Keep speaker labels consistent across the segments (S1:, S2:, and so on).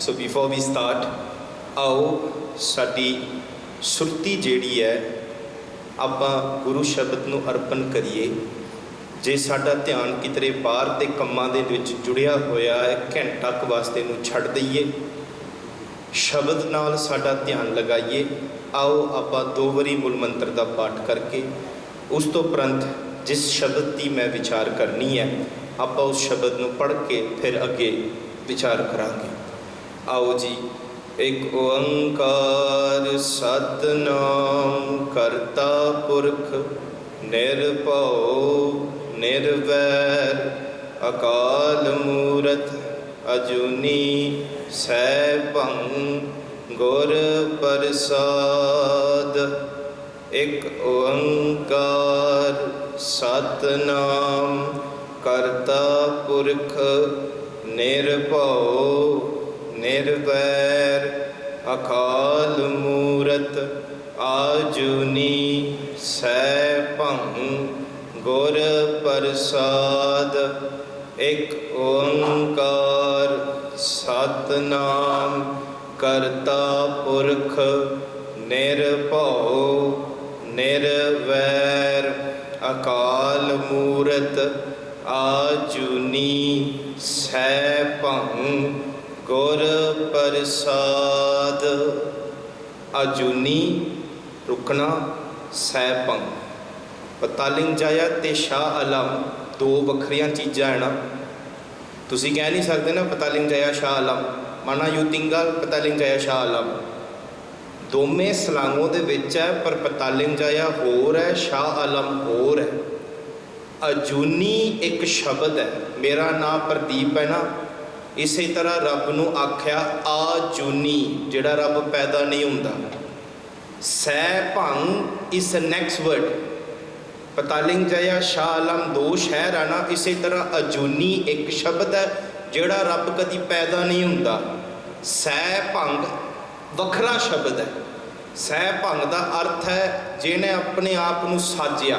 S1: So before we start, आओ साडी सुरती जिहड़ी है आपां गुरु शब्द नूं अर्पण करिए। जे साडा ध्यान कितरे बाहर दे कंमां दे विच जुड़िया होया है, घंटा क वास्ते नूं छड्ड दईए, शब्द नाल साडा ध्यान लगाइए। आओ आपां 2 वारी मूल मंत्र का पाठ करके उस तो उपरंत जिस शब्द की मैं विचार करनी है आपां उस शब्द नूं पढ़ के फिर अगे विचार करांगे। आओ जी। एक ओंकार सतनाम करता पुरख निर्भव निर्वैर अकाल मूरत अजूनी सैभं गुर प्रसाद। एक ओंकार सतनाम करता पुरख निर्भव निर्वैर अकाल मूरत आजूनी सैभं गुर प्रसाद। एक ओंकार सतनाम करता पुरख निर्भव निर्वैर अकाल मूरत आजूनी सैभं गुर प्रसाद। आजूनी रुकना, सैभं पतालिंग जाया ते शाह आलम 2 वखरिया चीज़ा है ना। तुसी कह नहीं सकते ना पतालिंग जाया शाह आलम, माना यूतिंगल पतालिंग जाया शाह आलम, दोवें सलांगों दे विच है, पर पतालिंग जाया होर है, शाह आलम होर है। अजूनी एक शब्द है। मेरा नाम प्रदीप है ना, इसी तरह रब नूं आख्या आजूनी, जिहड़ा रब पैदा नहीं हुंदा। सैभं इस नैक्सट वर्ड, पतालिंग जया शाह आलम 2 शहर है ना, इसी तरह अजूनी एक शब्द है जिहड़ा रब कदी पैदा नहीं हुंदा। सैभं वखरा शब्द है। सैभं का अर्थ है जिन्हें अपने आप नूं साजिया,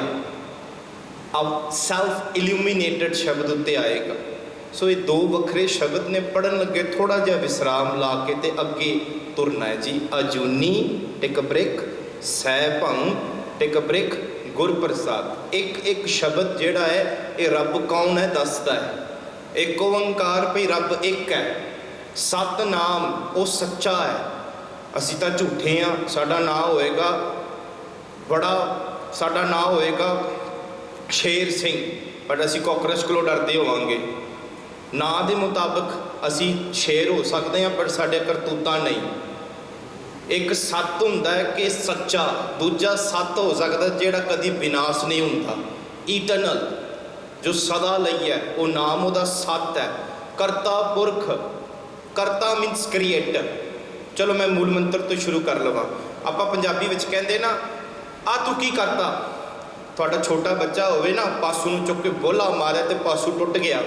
S1: अब सैल्फ इल्यूमिनेटेड शब्द उत्ते आएगा। सो ये 2 वखरे शब्द ने, पढ़न लगे थोड़ा जिहा विश्राम ला के ते अगे तुरना है जी। अजूनी टिक ब्रिक, सैभं टिक ब्रिक, गुर प्रसाद। एक एक शब्द जिहड़ा है ये रब कौन है दसदा है। एक ओंकार भई रब एक है। सतनाम वो सच्चा है। असी तो झूठे हाँ, साडा नाम होएगा बड़ा, साडा नाम होएगा शेर सिंह, पर असी कॉकरोच कोलों डरते होवांगे। ना दे मुताबिक असी शेर हो सकते हैं, पर साडे करतूतां नहीं। एक सत हुंदा है कि सच्चा, दूजा सत हो सकता जिहड़ा कदी विनाश नहीं हुंदा, ईटरनल, जो सदा लई है, वो नाम उहदा सत है। करता पुरख, करता मीनस क्रिएटर। चलो मैं मूल मंत्र तो शुरू कर लवां। आपां पंजाबी विच कहंदे ना, आ तू की करता। तुहाडा छोटा बच्चा होवे ना, पासू नूं चुक के बोला मारे तो पासू टुट गया,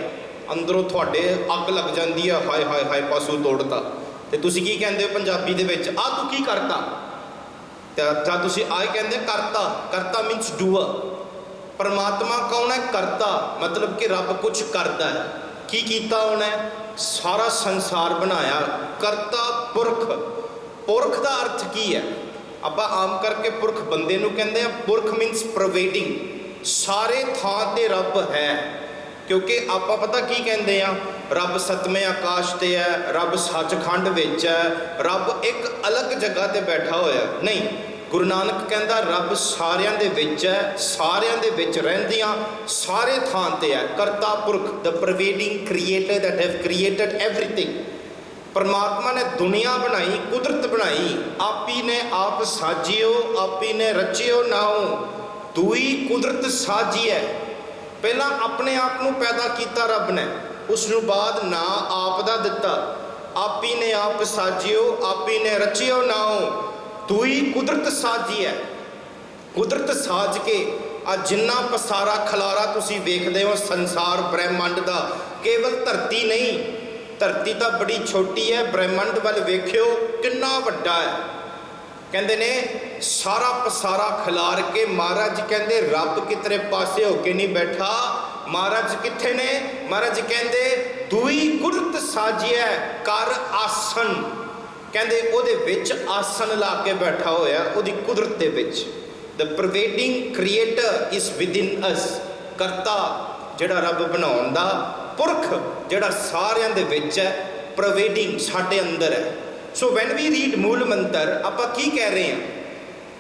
S1: अंदरों तुहाडे अग लग जाती है, हाय हाय हाय पासू तोड़ता। तो तुसी की कहंदे हो पंजाबी दे विच, आ तू की करता। तो तुसी आए कहंदे करता। करता मीनस डूअर। परमात्मा कौन है? करता, मतलब कि रब कुछ करता है। की कीता उन्हें? सारा संसार बनाया। करता पुरख। पुरख का अर्थ की है? आप आम करके पुरख बंदे नूं कहंदे आ। पुरख मीनस प्रोवाइडिंग, सारे थां ते रब है। क्योंकि आप पता की कहते हैं, रब सतवें आकाश ते है, रब सचखंड विच है, रब एक अलग जगह ते बैठा होया नहीं। गुरु नानक कहता रब सारियां दे विच है, सारियां दे विच रहिंदियां, सारे थां ते है। Karta Purakh, the providing creator that have created everything. परमात्मा ने दुनिया बनाई, कुदरत बनाई, आपी ने आप साजियो, आपी ने रचियो नाओ। दुई कुदरत साजी है। पहला अपने आप को पैदा किया रब ने, उसनों बाद ना आप दा दिता। आपी ने आप साजियो, आपी ने रचियो नाओ। दुई कुदरत साजी है। कुदरत साज के आज जिन्ना पसारा खलारा तुसी वेखदे हो संसार ब्रह्मंड का, केवल धरती नहीं, धरती तो बड़ी छोटी है, ब्रह्मंड वाल वेख्यो कितना वड्डा है। कहते ने सारा पसारा खिलार के महाराज कहते रब कितने पासे होके नहीं बैठा। महाराज कित्थे ने? महाराज कहते दुई कुदरत साजिया कर आसन, कहते ਉਹਦੇ ਵਿੱਚ ਆਸਨ ਲਾ ਕੇ ਬੈਠਾ ਹੋਇਆ ਉਹਦੀ ਕੁਦਰਤ ਦੇ ਵਿੱਚ। ਦ ਪ੍ਰਵੇਡਿੰਗ ਕ੍ਰੀਏਟਰ ਇਜ਼ ਵਿਦਿਨ ਅਸ, ਕਰਤਾ ਜਿਹੜਾ ਰੱਬ ਬਣਾਉਣ ਦਾ, ਪੁਰਖ ਜਿਹੜਾ ਸਾਰਿਆਂ ਦੇ ਵਿੱਚ ਹੈ, ਪ੍ਰਵੇਡਿੰਗ ਸਾਡੇ ਅੰਦਰ ਹੈ। ਸੋ ਵੈਨ ਵੀ ਰੀਡ ਮੂਲ ਮੰਤਰ, ਆਪਾਂ ਕੀ ਕਹਿ ਰਹੇ ਹਾਂ?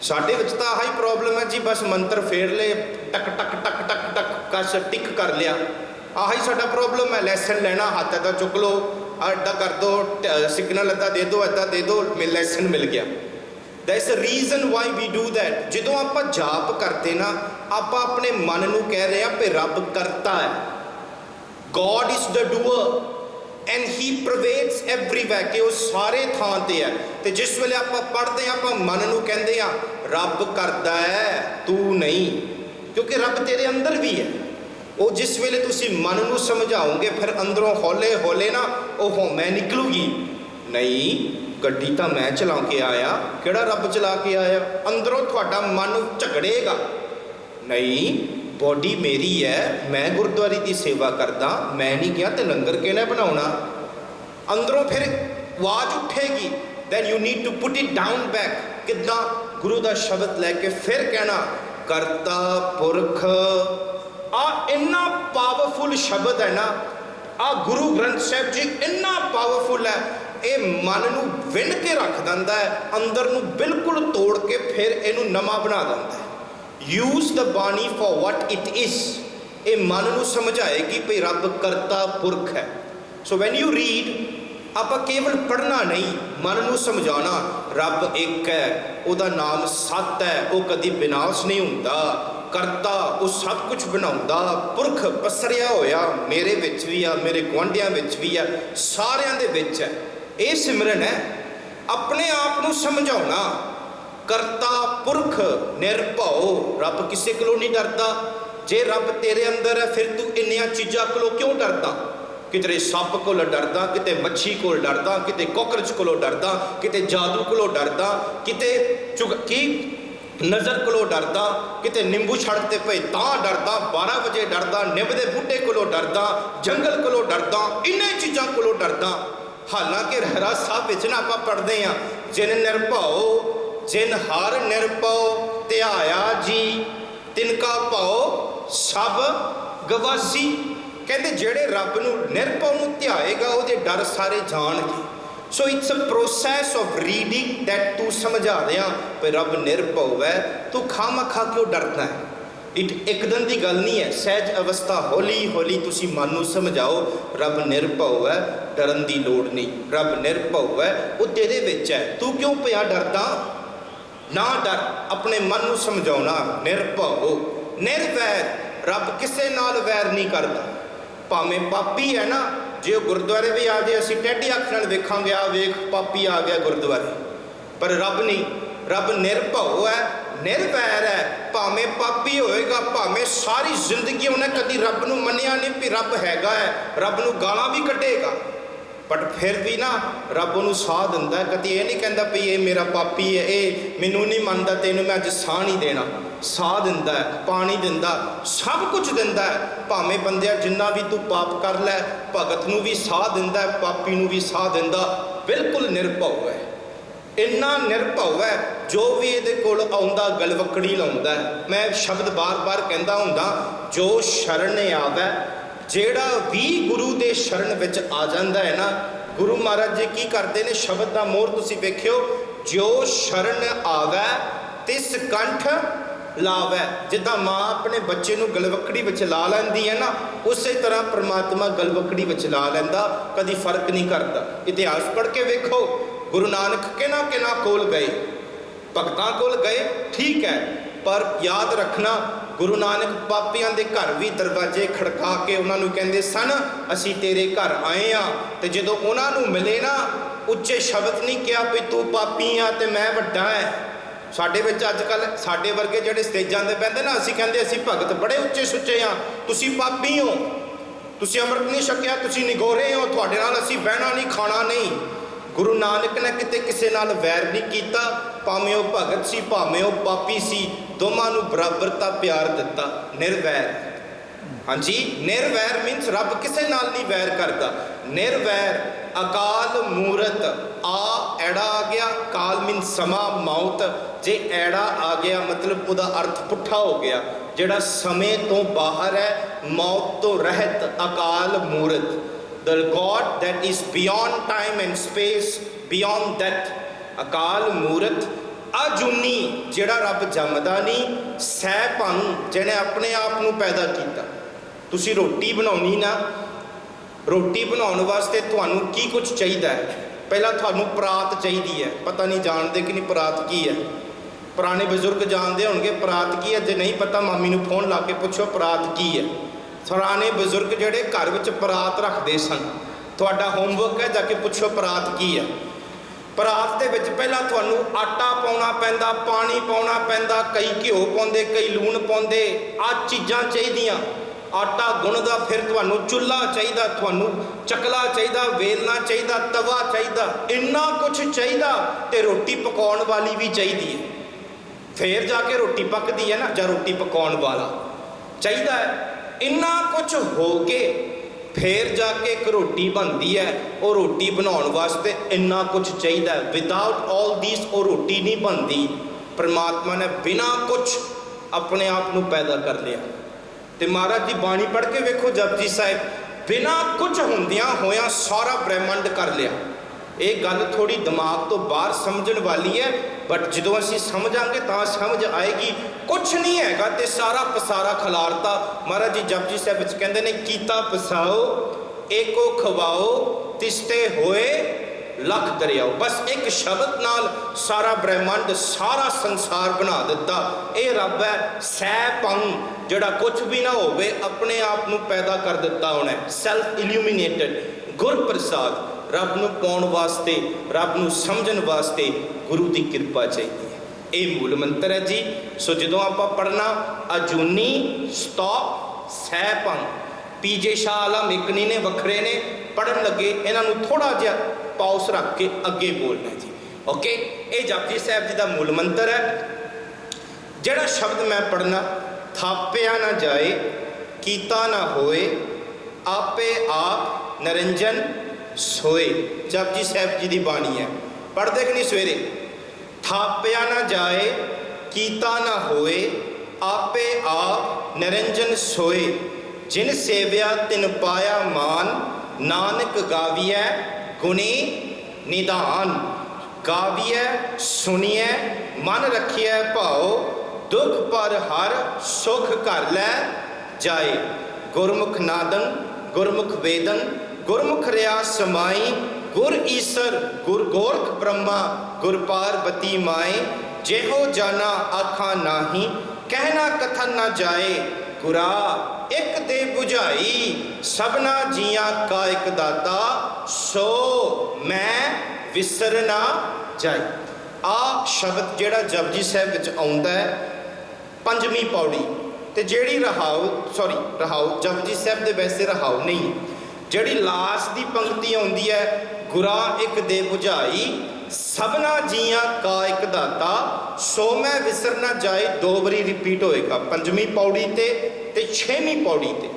S1: ਸਾਡੇ ਵਿੱਚ ਤਾਂ ਆਹੀ ਪ੍ਰੋਬਲਮ ਹੈ ਜੀ, ਬਸ ਮੰਤਰ ਫੇਰ ਲਏ, ਟਕ ਟਕ ਟਕ ਟਕ ਟਕ ਕਸ ਟਿਕ ਕਰ ਲਿਆ, ਆਹੀ ਸਾਡਾ ਪ੍ਰੋਬਲਮ ਹੈ। ਲੈਸਨ ਲੈਣਾ, ਹੱਥ ਇੱਦਾਂ ਚੁੱਕ ਲਓ, ਇੱਦਾਂ ਕਰ ਦਿਓ, ਸਿਗਨਲ ਇੱਦਾਂ ਦੇ ਦਿਓ, ਇੱਦਾਂ ਦੇ ਦਿਓ, ਲੈਸਨ ਮਿਲ ਗਿਆ। That's a reason why we do that. ਜਦੋਂ ਆਪਾਂ ਜਾਪ ਕਰਦੇ ਨਾ, ਆਪਾਂ ਆਪਣੇ ਮਨ ਨੂੰ ਕਹਿ ਰਹੇ ਹਾਂ ਕਿ ਰੱਬ ਕਰਤਾ ਹੈ, God is the doer and he pervades everywhere, ਕਿ ਉਹ ਸਾਰੇ ਥਾਂ ਤੇ ਹੈ। ਤੇ ਜਿਸ ਵੇਲੇ ਆਪਾਂ ਪੜ੍ਹਦੇ ਹਾਂ, ਆਪਾਂ ਮਨ ਨੂੰ ਕਹਿੰਦੇ ਹਾਂ ਰੱਬ ਕਰਦਾ ਹੈ, ਤੂੰ ਨਹੀਂ, ਕਿਉਂਕਿ ਰੱਬ ਤੇਰੇ ਅੰਦਰ ਵੀ ਹੈ। ਉਹ ਜਿਸ ਵੇਲੇ ਤੁਸੀਂ ਮਨ ਨੂੰ ਸਮਝਾਓਗੇ, ਫਿਰ ਅੰਦਰੋਂ ਹੌਲੇ ਹੌਲੇ ਨਾ ਉਹ ਮੈਂ ਨਿਕਲੂਗੀ, ਨਹੀਂ ਗੱਡੀ ਤਾਂ ਮੈਂ ਚਲਾ ਕੇ ਆਇਆ, ਕਿਹੜਾ ਰੱਬ ਚਲਾ ਕੇ ਆਇਆ? ਅੰਦਰੋਂ ਤੁਹਾਡਾ ਮਨ ਝਗੜੇਗਾ, ਨਹੀਂ ਬੋਡੀ ਮੇਰੀ ਹੈ, ਮੈਂ ਗੁਰਦੁਆਰੇ ਦੀ ਸੇਵਾ ਕਰਦਾ, ਮੈਂ ਨਹੀਂ ਗਿਆ ਤੇ ਲੰਗਰ ਕਿਹਨੇ ਬਣਾਉਣਾ? ਅੰਦਰੋਂ ਫਿਰ ਆਵਾਜ਼ ਉੱਠੇਗੀ, then you need to put it down back. ਕਿੱਦਾਂ? ਗੁਰੂ ਦਾ ਸ਼ਬਦ ਲੈ ਕੇ ਫਿਰ ਕਹਿਣਾ ਕਰਤਾ ਪੁਰਖ। ਆ ਇੰਨਾ ਪਾਵਰਫੁਲ ਸ਼ਬਦ ਹੈ ਨਾ, ਆ ਗੁਰੂ ਗ੍ਰੰਥ ਸਾਹਿਬ ਜੀ ਇੰਨਾ ਪਾਵਰਫੁਲ ਹੈ, ਇਹ ਮਨ ਨੂੰ ਵਿੰਨ ਕੇ ਰੱਖ ਦਿੰਦਾ ਹੈ, ਅੰਦਰ ਨੂੰ ਬਿਲਕੁਲ ਤੋੜ ਕੇ ਫਿਰ ਇਹਨੂੰ ਨਵਾਂ ਬਣਾ ਦਿੰਦਾ ਹੈ। ਯੂਜ਼ ਦ ਬਾਣੀ ਫॉर ਵਟ ਇਟ ਇਜ਼। ਇਹ ਮਨ ਨੂੰ ਸਮਝਾਏਗੀ ਵੀ ਰੱਬ ਕਰਤਾ ਪੁਰਖ ਹੈ। ਸੋ ਵੈਨ ਯੂ ਰੀਡ, ਆਪਾਂ ਕੇਵਲ ਪੜ੍ਹਨਾ ਨਹੀਂ, ਮਨ ਨੂੰ ਸਮਝਾਉਣਾ, ਰੱਬ ਇੱਕ ਹੈ, ਉਹਦਾ ਨਾਮ ਸੱਤ ਹੈ, ਉਹ ਕਦੀ ਵਿਨਾਸ਼ ਨਹੀਂ ਹੁੰਦਾ, ਕਰਤਾ ਉਹ ਸਭ ਕੁਝ ਬਣਾਉਂਦਾ, ਪੁਰਖ ਪਸਰਿਆ ਹੋਇਆ ਮੇਰੇ ਵਿੱਚ ਵੀ ਆ, ਮੇਰੇ ਗੁਆਂਢੀਆਂ ਵਿੱਚ ਵੀ ਆ, ਸਾਰਿਆਂ ਦੇ ਵਿੱਚ ਹੈ। ਇਹ ਸਿਮਰਨ ਹੈ, ਆਪਣੇ ਆਪ ਨੂੰ ਸਮਝਾਉਣਾ, ਕਰਤਾ ਪੁਰਖ ਨਿਰਭਉ। ਰੱਬ ਕਿਸੇ ਕੋਲੋਂ ਨਹੀਂ ਡਰਦਾ। ਜੇ ਰੱਬ ਤੇਰੇ ਅੰਦਰ ਹੈ, ਫਿਰ ਤੂੰ ਇੰਨੀਆਂ ਚੀਜ਼ਾਂ ਕੋਲੋਂ ਕਿਉਂ ਡਰਦਾ? ਕਿਤੇ ਸੱਪ ਕੋਲ ਡਰਦਾ, ਕਿਤੇ ਮੱਛੀ ਕੋਲ ਡਰਦਾ, ਕਿਤੇ ਕੋਕਰਚ ਕੋਲੋਂ ਡਰਦਾ, ਕਿਤੇ ਜਾਦੂ ਕੋਲੋਂ ਡਰਦਾ, ਕਿਤੇ ਨਜ਼ਰ ਕੋਲੋਂ ਡਰਦਾ, ਕਿਤੇ ਨਿੰਬੂ ਛੜਤੇ ਪਏ ਤਾਂ ਡਰਦਾ, 12 ਵਜੇ ਡਰਦਾ, ਨਿੰਬ ਦੇ ਬੂਟੇ ਕੋਲੋਂ ਡਰਦਾ, ਜੰਗਲ ਕੋਲੋਂ ਡਰਦਾ, ਇੰਨੇ ਚੀਜ਼ਾਂ ਕੋਲੋਂ ਡਰਦਾ। ਹਾਲਾਂਕਿ ਰਹਿਰਾਸ ਸਾਹਿਬ ਵਿੱਚ ਨਾ ਆਪਾਂ ਪੜ੍ਹਦੇ ਹਾਂ, ਜਿਨ ਨਿਰਭਉ ਜਿਨ ਹਰ ਨਿਰਭਉ ਧਿਆਇਆ ਜੀ, ਤਿਨਕਾ ਭਉ ਸਭ ਗਵਾਸੀ। ਕਹਿੰਦੇ ਜਿਹੜੇ ਰੱਬ ਨੂੰ ਨਿਰਭਉ ਨੂੰ ਧਿਆਏਗਾ, ਉਹਦੇ ਡਰ ਸਾਰੇ ਜਾਣਗੇ। So it's a process of reading that ਤੂੰ ਸਮਝਾ ਰਿਹਾ ਵੀ ਰੱਬ ਨਿਰਭਉ ਹੈ, ਤੂੰ ਖਾਮਖਾ ਕਿਉਂ ਡਰਦਾ ਹੈ? ਇੱਕ ਦਿਨ ਦੀ ਗੱਲ ਨਹੀਂ ਹੈ, ਸਹਿਜ ਅਵਸਥਾ, ਹੌਲੀ ਹੌਲੀ ਤੁਸੀਂ ਮਨ ਨੂੰ ਸਮਝਾਓ ਰੱਬ ਨਿਰਭਉ ਹੈ, ਡਰਨ ਦੀ ਲੋੜ ਨਹੀਂ, ਰੱਬ ਨਿਰਭਉ ਹੈ, ਉਹ ਤੇਰੇ ਵਿੱਚ ਹੈ, ਤੂੰ ਕਿਉਂ ਪਿਆ ਡਰਦਾ? ਨਾ ਡਰ, ਆਪਣੇ ਮਨ ਨੂੰ ਸਮਝਾਉਣਾ ਨਿਰਭਉ। ਨਿਰਵੈਰ, ਰੱਬ ਕਿਸੇ ਨਾਲ ਵੈਰ ਨਹੀਂ ਕਰਦਾ, ਭਾਵੇਂ ਪਾਪੀ ਹੈ ਨਾ, ਜੇ ਉਹ ਗੁਰਦੁਆਰੇ ਵੀ ਆ ਜਾਏ, ਅਸੀਂ ਟੇਢੀ ਅੱਖ ਨਾਲ ਵੇਖਾਂਗੇ, ਆ ਵੇਖ ਪਾਪੀ ਆ ਗਿਆ ਗੁਰਦੁਆਰੇ, ਪਰ ਰੱਬ ਨਹੀਂ, ਰੱਬ ਨਿਰਭਉ ਹੈ, ਨਿਰਵੈਰ ਹੈ, ਭਾਵੇਂ ਪਾਪੀ ਹੋਏਗਾ, ਭਾਵੇਂ ਸਾਰੀ ਜ਼ਿੰਦਗੀ ਉਹਨੇ ਕਦੀ ਰੱਬ ਨੂੰ ਮੰਨਿਆ ਨਹੀਂ ਵੀ ਰੱਬ ਹੈਗਾ ਹੈ, ਰੱਬ ਨੂੰ ਗਾਲਾਂ ਵੀ ਕੱਢੇਗਾ, ਬਟ ਫਿਰ ਵੀ ਨਾ ਰੱਬ ਉਹਨੂੰ ਸਾਹ ਦਿੰਦਾ। ਕਦੀ ਇਹ ਨਹੀਂ ਕਹਿੰਦਾ ਵੀ ਇਹ ਮੇਰਾ ਪਾਪੀ ਹੈ, ਇਹ ਮੈਨੂੰ ਨਹੀਂ ਮੰਨਦਾ, ਤੈਨੂੰ ਮੈਂ ਅੱਜ ਸਾਹ ਨਹੀਂ ਦੇਣਾ। ਸਾਹ ਦਿੰਦਾ ਹੈ, ਪਾਣੀ ਦਿੰਦਾ, ਸਭ ਕੁਝ ਦਿੰਦਾ ਹੈ। ਭਾਵੇਂ ਬੰਦਿਆ ਜਿੰਨਾ ਵੀ ਤੂੰ ਪਾਪ ਕਰ ਲੈ, ਭਗਤ ਨੂੰ ਵੀ ਸਾਹ ਦਿੰਦਾ ਹੈ, ਪਾਪੀ ਨੂੰ ਵੀ ਸਾਹ ਦਿੰਦਾ। ਬਿਲਕੁਲ ਨਿਰਭਉ ਹੈ, ਇੰਨਾ ਨਿਰਭਉ ਹੈ, ਜੋ ਵੀ ਇਹਦੇ ਕੋਲ ਆਉਂਦਾ ਗਲਵੱਕੜੀ ਲਾਉਂਦਾ। ਮੈਂ ਸ਼ਬਦ ਬਾਰ-ਬਾਰ ਕਹਿੰਦਾ ਹੁੰਦਾ, ਜੋ ਸ਼ਰਨ ਆਵੇ, ਜਿਹੜਾ ਵੀ ਗੁਰੂ ਦੇ ਸ਼ਰਨ ਵਿੱਚ ਆ ਜਾਂਦਾ ਹੈ ਨਾ, ਗੁਰੂ ਮਹਾਰਾਜ ਜੀ ਕੀ ਕਰਦੇ ਨੇ? ਸ਼ਬਦ ਦਾ ਮੋਹਰ ਤੁਸੀਂ ਵੇਖਿਓ, ਜੋ ਸ਼ਰਨ ਆਵੇ ਤਿਸ ਕੰਠ ਲਾਵੇ। ਜਿੱਦਾਂ ਮਾਂ ਆਪਣੇ ਬੱਚੇ ਨੂੰ ਗਲਵੱਕੜੀ ਵਿੱਚ ਲਾ ਲੈਂਦੀ ਹੈ ਨਾ, ਉਸੇ ਤਰ੍ਹਾਂ ਪ੍ਰਮਾਤਮਾ ਗਲਵੱਕੜੀ ਵਿੱਚ ਲਾ ਲੈਂਦਾ, ਕਦੀ ਫਰਕ ਨਹੀਂ ਕਰਦਾ। ਇਤਿਹਾਸ ਪੜ੍ਹ ਕੇ ਵੇਖੋ, ਗੁਰੂ ਨਾਨਕ ਕਿਹਨਾਂ ਕੋਲ ਗਏ? ਭਗਤਾਂ ਕੋਲ ਗਏ, ਠੀਕ ਹੈ, ਪਰ ਯਾਦ ਰੱਖਣਾ, ਗੁਰੂ ਨਾਨਕ ਪਾਪੀਆਂ ਦੇ ਘਰ ਵੀ ਦਰਵਾਜ਼ੇ ਖੜਕਾ ਕੇ ਉਹਨਾਂ ਨੂੰ ਕਹਿੰਦੇ ਸਨ, ਅਸੀਂ ਤੇਰੇ ਘਰ ਆਏ ਹਾਂ। ਤੇ ਜਦੋਂ ਉਹਨਾਂ ਨੂੰ ਮਿਲੇ ਨਾ, ਉੱਚੇ ਸ਼ਬਦ ਨਹੀਂ ਕਿਹਾ ਵੀ ਤੂੰ ਪਾਪੀ ਆ ਤੇ ਮੈਂ ਵੱਡਾ ਹੈ। ਸਾਡੇ ਵਿੱਚ ਅੱਜ ਕੱਲ੍ਹ ਸਾਡੇ ਵਰਗੇ ਜਿਹੜੇ ਸਟੇਜਾਂ 'ਤੇ ਬਹਿੰਦੇ ਨਾ, ਅਸੀਂ ਕਹਿੰਦੇ ਅਸੀਂ ਭਗਤ ਬੜੇ ਉੱਚੇ ਸੁੱਚੇ ਹਾਂ, ਤੁਸੀਂ ਪਾਪੀ ਹੋ, ਤੁਸੀਂ ਅੰਮ੍ਰਿਤ ਨਹੀਂ ਛਕਿਆ, ਤੁਸੀਂ ਨਿਗੋਰੇ ਹੋ, ਤੁਹਾਡੇ ਨਾਲ ਅਸੀਂ ਬਹਿਣਾ ਨਹੀਂ, ਖਾਣਾ ਨਹੀਂ। ਗੁਰੂ ਨਾਨਕ ਨੇ ਕਿਤੇ ਕਿਸੇ ਨਾਲ ਵੈਰ ਨਹੀਂ ਕੀਤਾ, ਭਾਵੇਂ ਉਹ ਭਗਤ ਸੀ, ਭਾਵੇਂ ਉਹ ਪਾਪੀ ਸੀ, ਦੋਵਾਂ ਨੂੰ ਬਰਾਬਰਤਾ ਪਿਆਰ ਦਿੱਤਾ। ਨਿਰਵੈਰ, हाँ जी, निर्वैर मीन्स रब किसे नाल नहीं वैर करता। निर्वैर अकाल मूरत, आ एड़ा आ गया, काल मीन्स समा मौत, जे एड़ा आ गया मतलब उदा अर्थ पुट्ठा हो गया, जेड़ा समय तो बाहर है, मौत तो रहत, अकाल मूरत, the God that is beyond time and space, beyond death, अकाल मूरत। अजूनी जेड़ा रब जमदा नहीं, सैभंग जिहने अपने आप नूं पैदा कीता। तुसी रोटी बनाउणी ना, रोटी बनाउण वास्ते तुहानूं की कुछ चाहिदा है? पहला तुहानूं परात चाहिदी है। पता नहीं जानते कि नहीं परात की है? पुराने बजुर्ग जानते होणगे परात की है, जे नहीं पता मामी नूं फोन ला के पुछो परात की है। पुराने बजुर्ग जिहड़े घर विच परात रखदे सन, तुहाडा होमवर्क है जाके पुछो परात की है। परात दे विच पहला तुहानूं आटा पाउणा पैंदा, पानी पाउणा पैंदा, कई घिओ पाउंदे, कई लूण पाउंदे, आ चीज़ां चाहीदियां। आटा गुणदा, फिर तुहानूं चुल्हा चाहिदा, तुहानूं चकला चाहिदा, वेलना चाहिदा, तवा चाहिदा, इन्ना कुछ चाहिदा, ते रोटी पकाउण वाली भी चाहिदी है। फिर जाके रोटी पकदी है ना, जां रोटी पकाउण वाला चाहिदा है। इन्ना कुछ हो के फिर जाके एक रोटी बनती है। वो रोटी बनाने वास्ते इन्ना कुछ चाहिए। विदाउट ऑल दिस वो रोटी नहीं बनती। परमात्मा ने बिना कुछ अपने आप को पैदा कर लिया। तो महाराज जी बाणी पढ़ के वेखो, जपजी साहिब बिना कुछ होंदियां होया सारा ब्रह्मंड कर लिया। ये गल थोड़ी दिमाग तो बाहर समझण वाली है, बट जो असीं समझांगे तो समझ आएगी। कुछ नहीं हैगा ते सारा पसारा खिलारता। महाराज जी जपजी साहिब विच कहंदे ने, कीता पसाओ एको खवाओ तिसते होए लख दरियाओ। बस एक शब्द नाल सारा ब्रह्मंड सारा संसार बना दिता। ये रब है सैभंग, जिहड़ा कुछ भी ना होवे अपने आप नूं पैदा कर दिता उन्हें। सैल्फ इल्यूमिनेटेड गुर प्रसाद। रब नूं पाउण वास्ते, रब नूं समझण वास्ते गुरु की कृपा चाहिए। ये मूल मंत्र है जी। सो जो आप पढ़ना अजूनी स्टॉप सैभंग, पीजे शाह आलम इकनी ने वखरे ने पढ़न लगे, इन्हों थोड़ा जिहा पॉज रख के अगे बोलना जी। ओके, ये जपजी साहिब जी का मूल मंत्र है। जिहड़ा शब्द मैं पढ़ना, थापिया ना जाए कीता ना होए आपे आप निरंजन सोए। जपजी साहिब जी की बाणी है, पढ़ते कि नहीं सवेरे। थापिया ना जाए कीता ना होए आपे आप निरंजन सोए। जिन सेव्या तिन पाया मान नानक गाविया गुणी निधान। गाविया सुनिए मन रखिए भाओ दुख पर हर सुख कर लै जाए। गुरमुख नादन गुरमुख वेदन गुरमुख रिया समाई। गुर ईसर गुर गोरख ब्रह्मा गुर पार्वती माए। जेहो जाना आखा नाही कहना कथन न जाए। गुरा एक दे बुझाई सबना जिया का एक दाता। सो मैं विसर ना जाए। आ शब्द जिहड़ा जपजी साहिब विच आउंदा है, पंजवीं पौड़ी ते जिहड़ी रहाओ रहाओ जपजी साहिब दे वैसे रहाओ नहीं, जिहड़ी लास्ट दी पंक्ति आउंदी है, गुरा एक दे बुझाई सबना जिया का एक दाता। सो मैं विसर ना जाए, दो बारी रिपीट होएगा, पंजवीं पौड़ी ते छेवीं पौड़ी ते।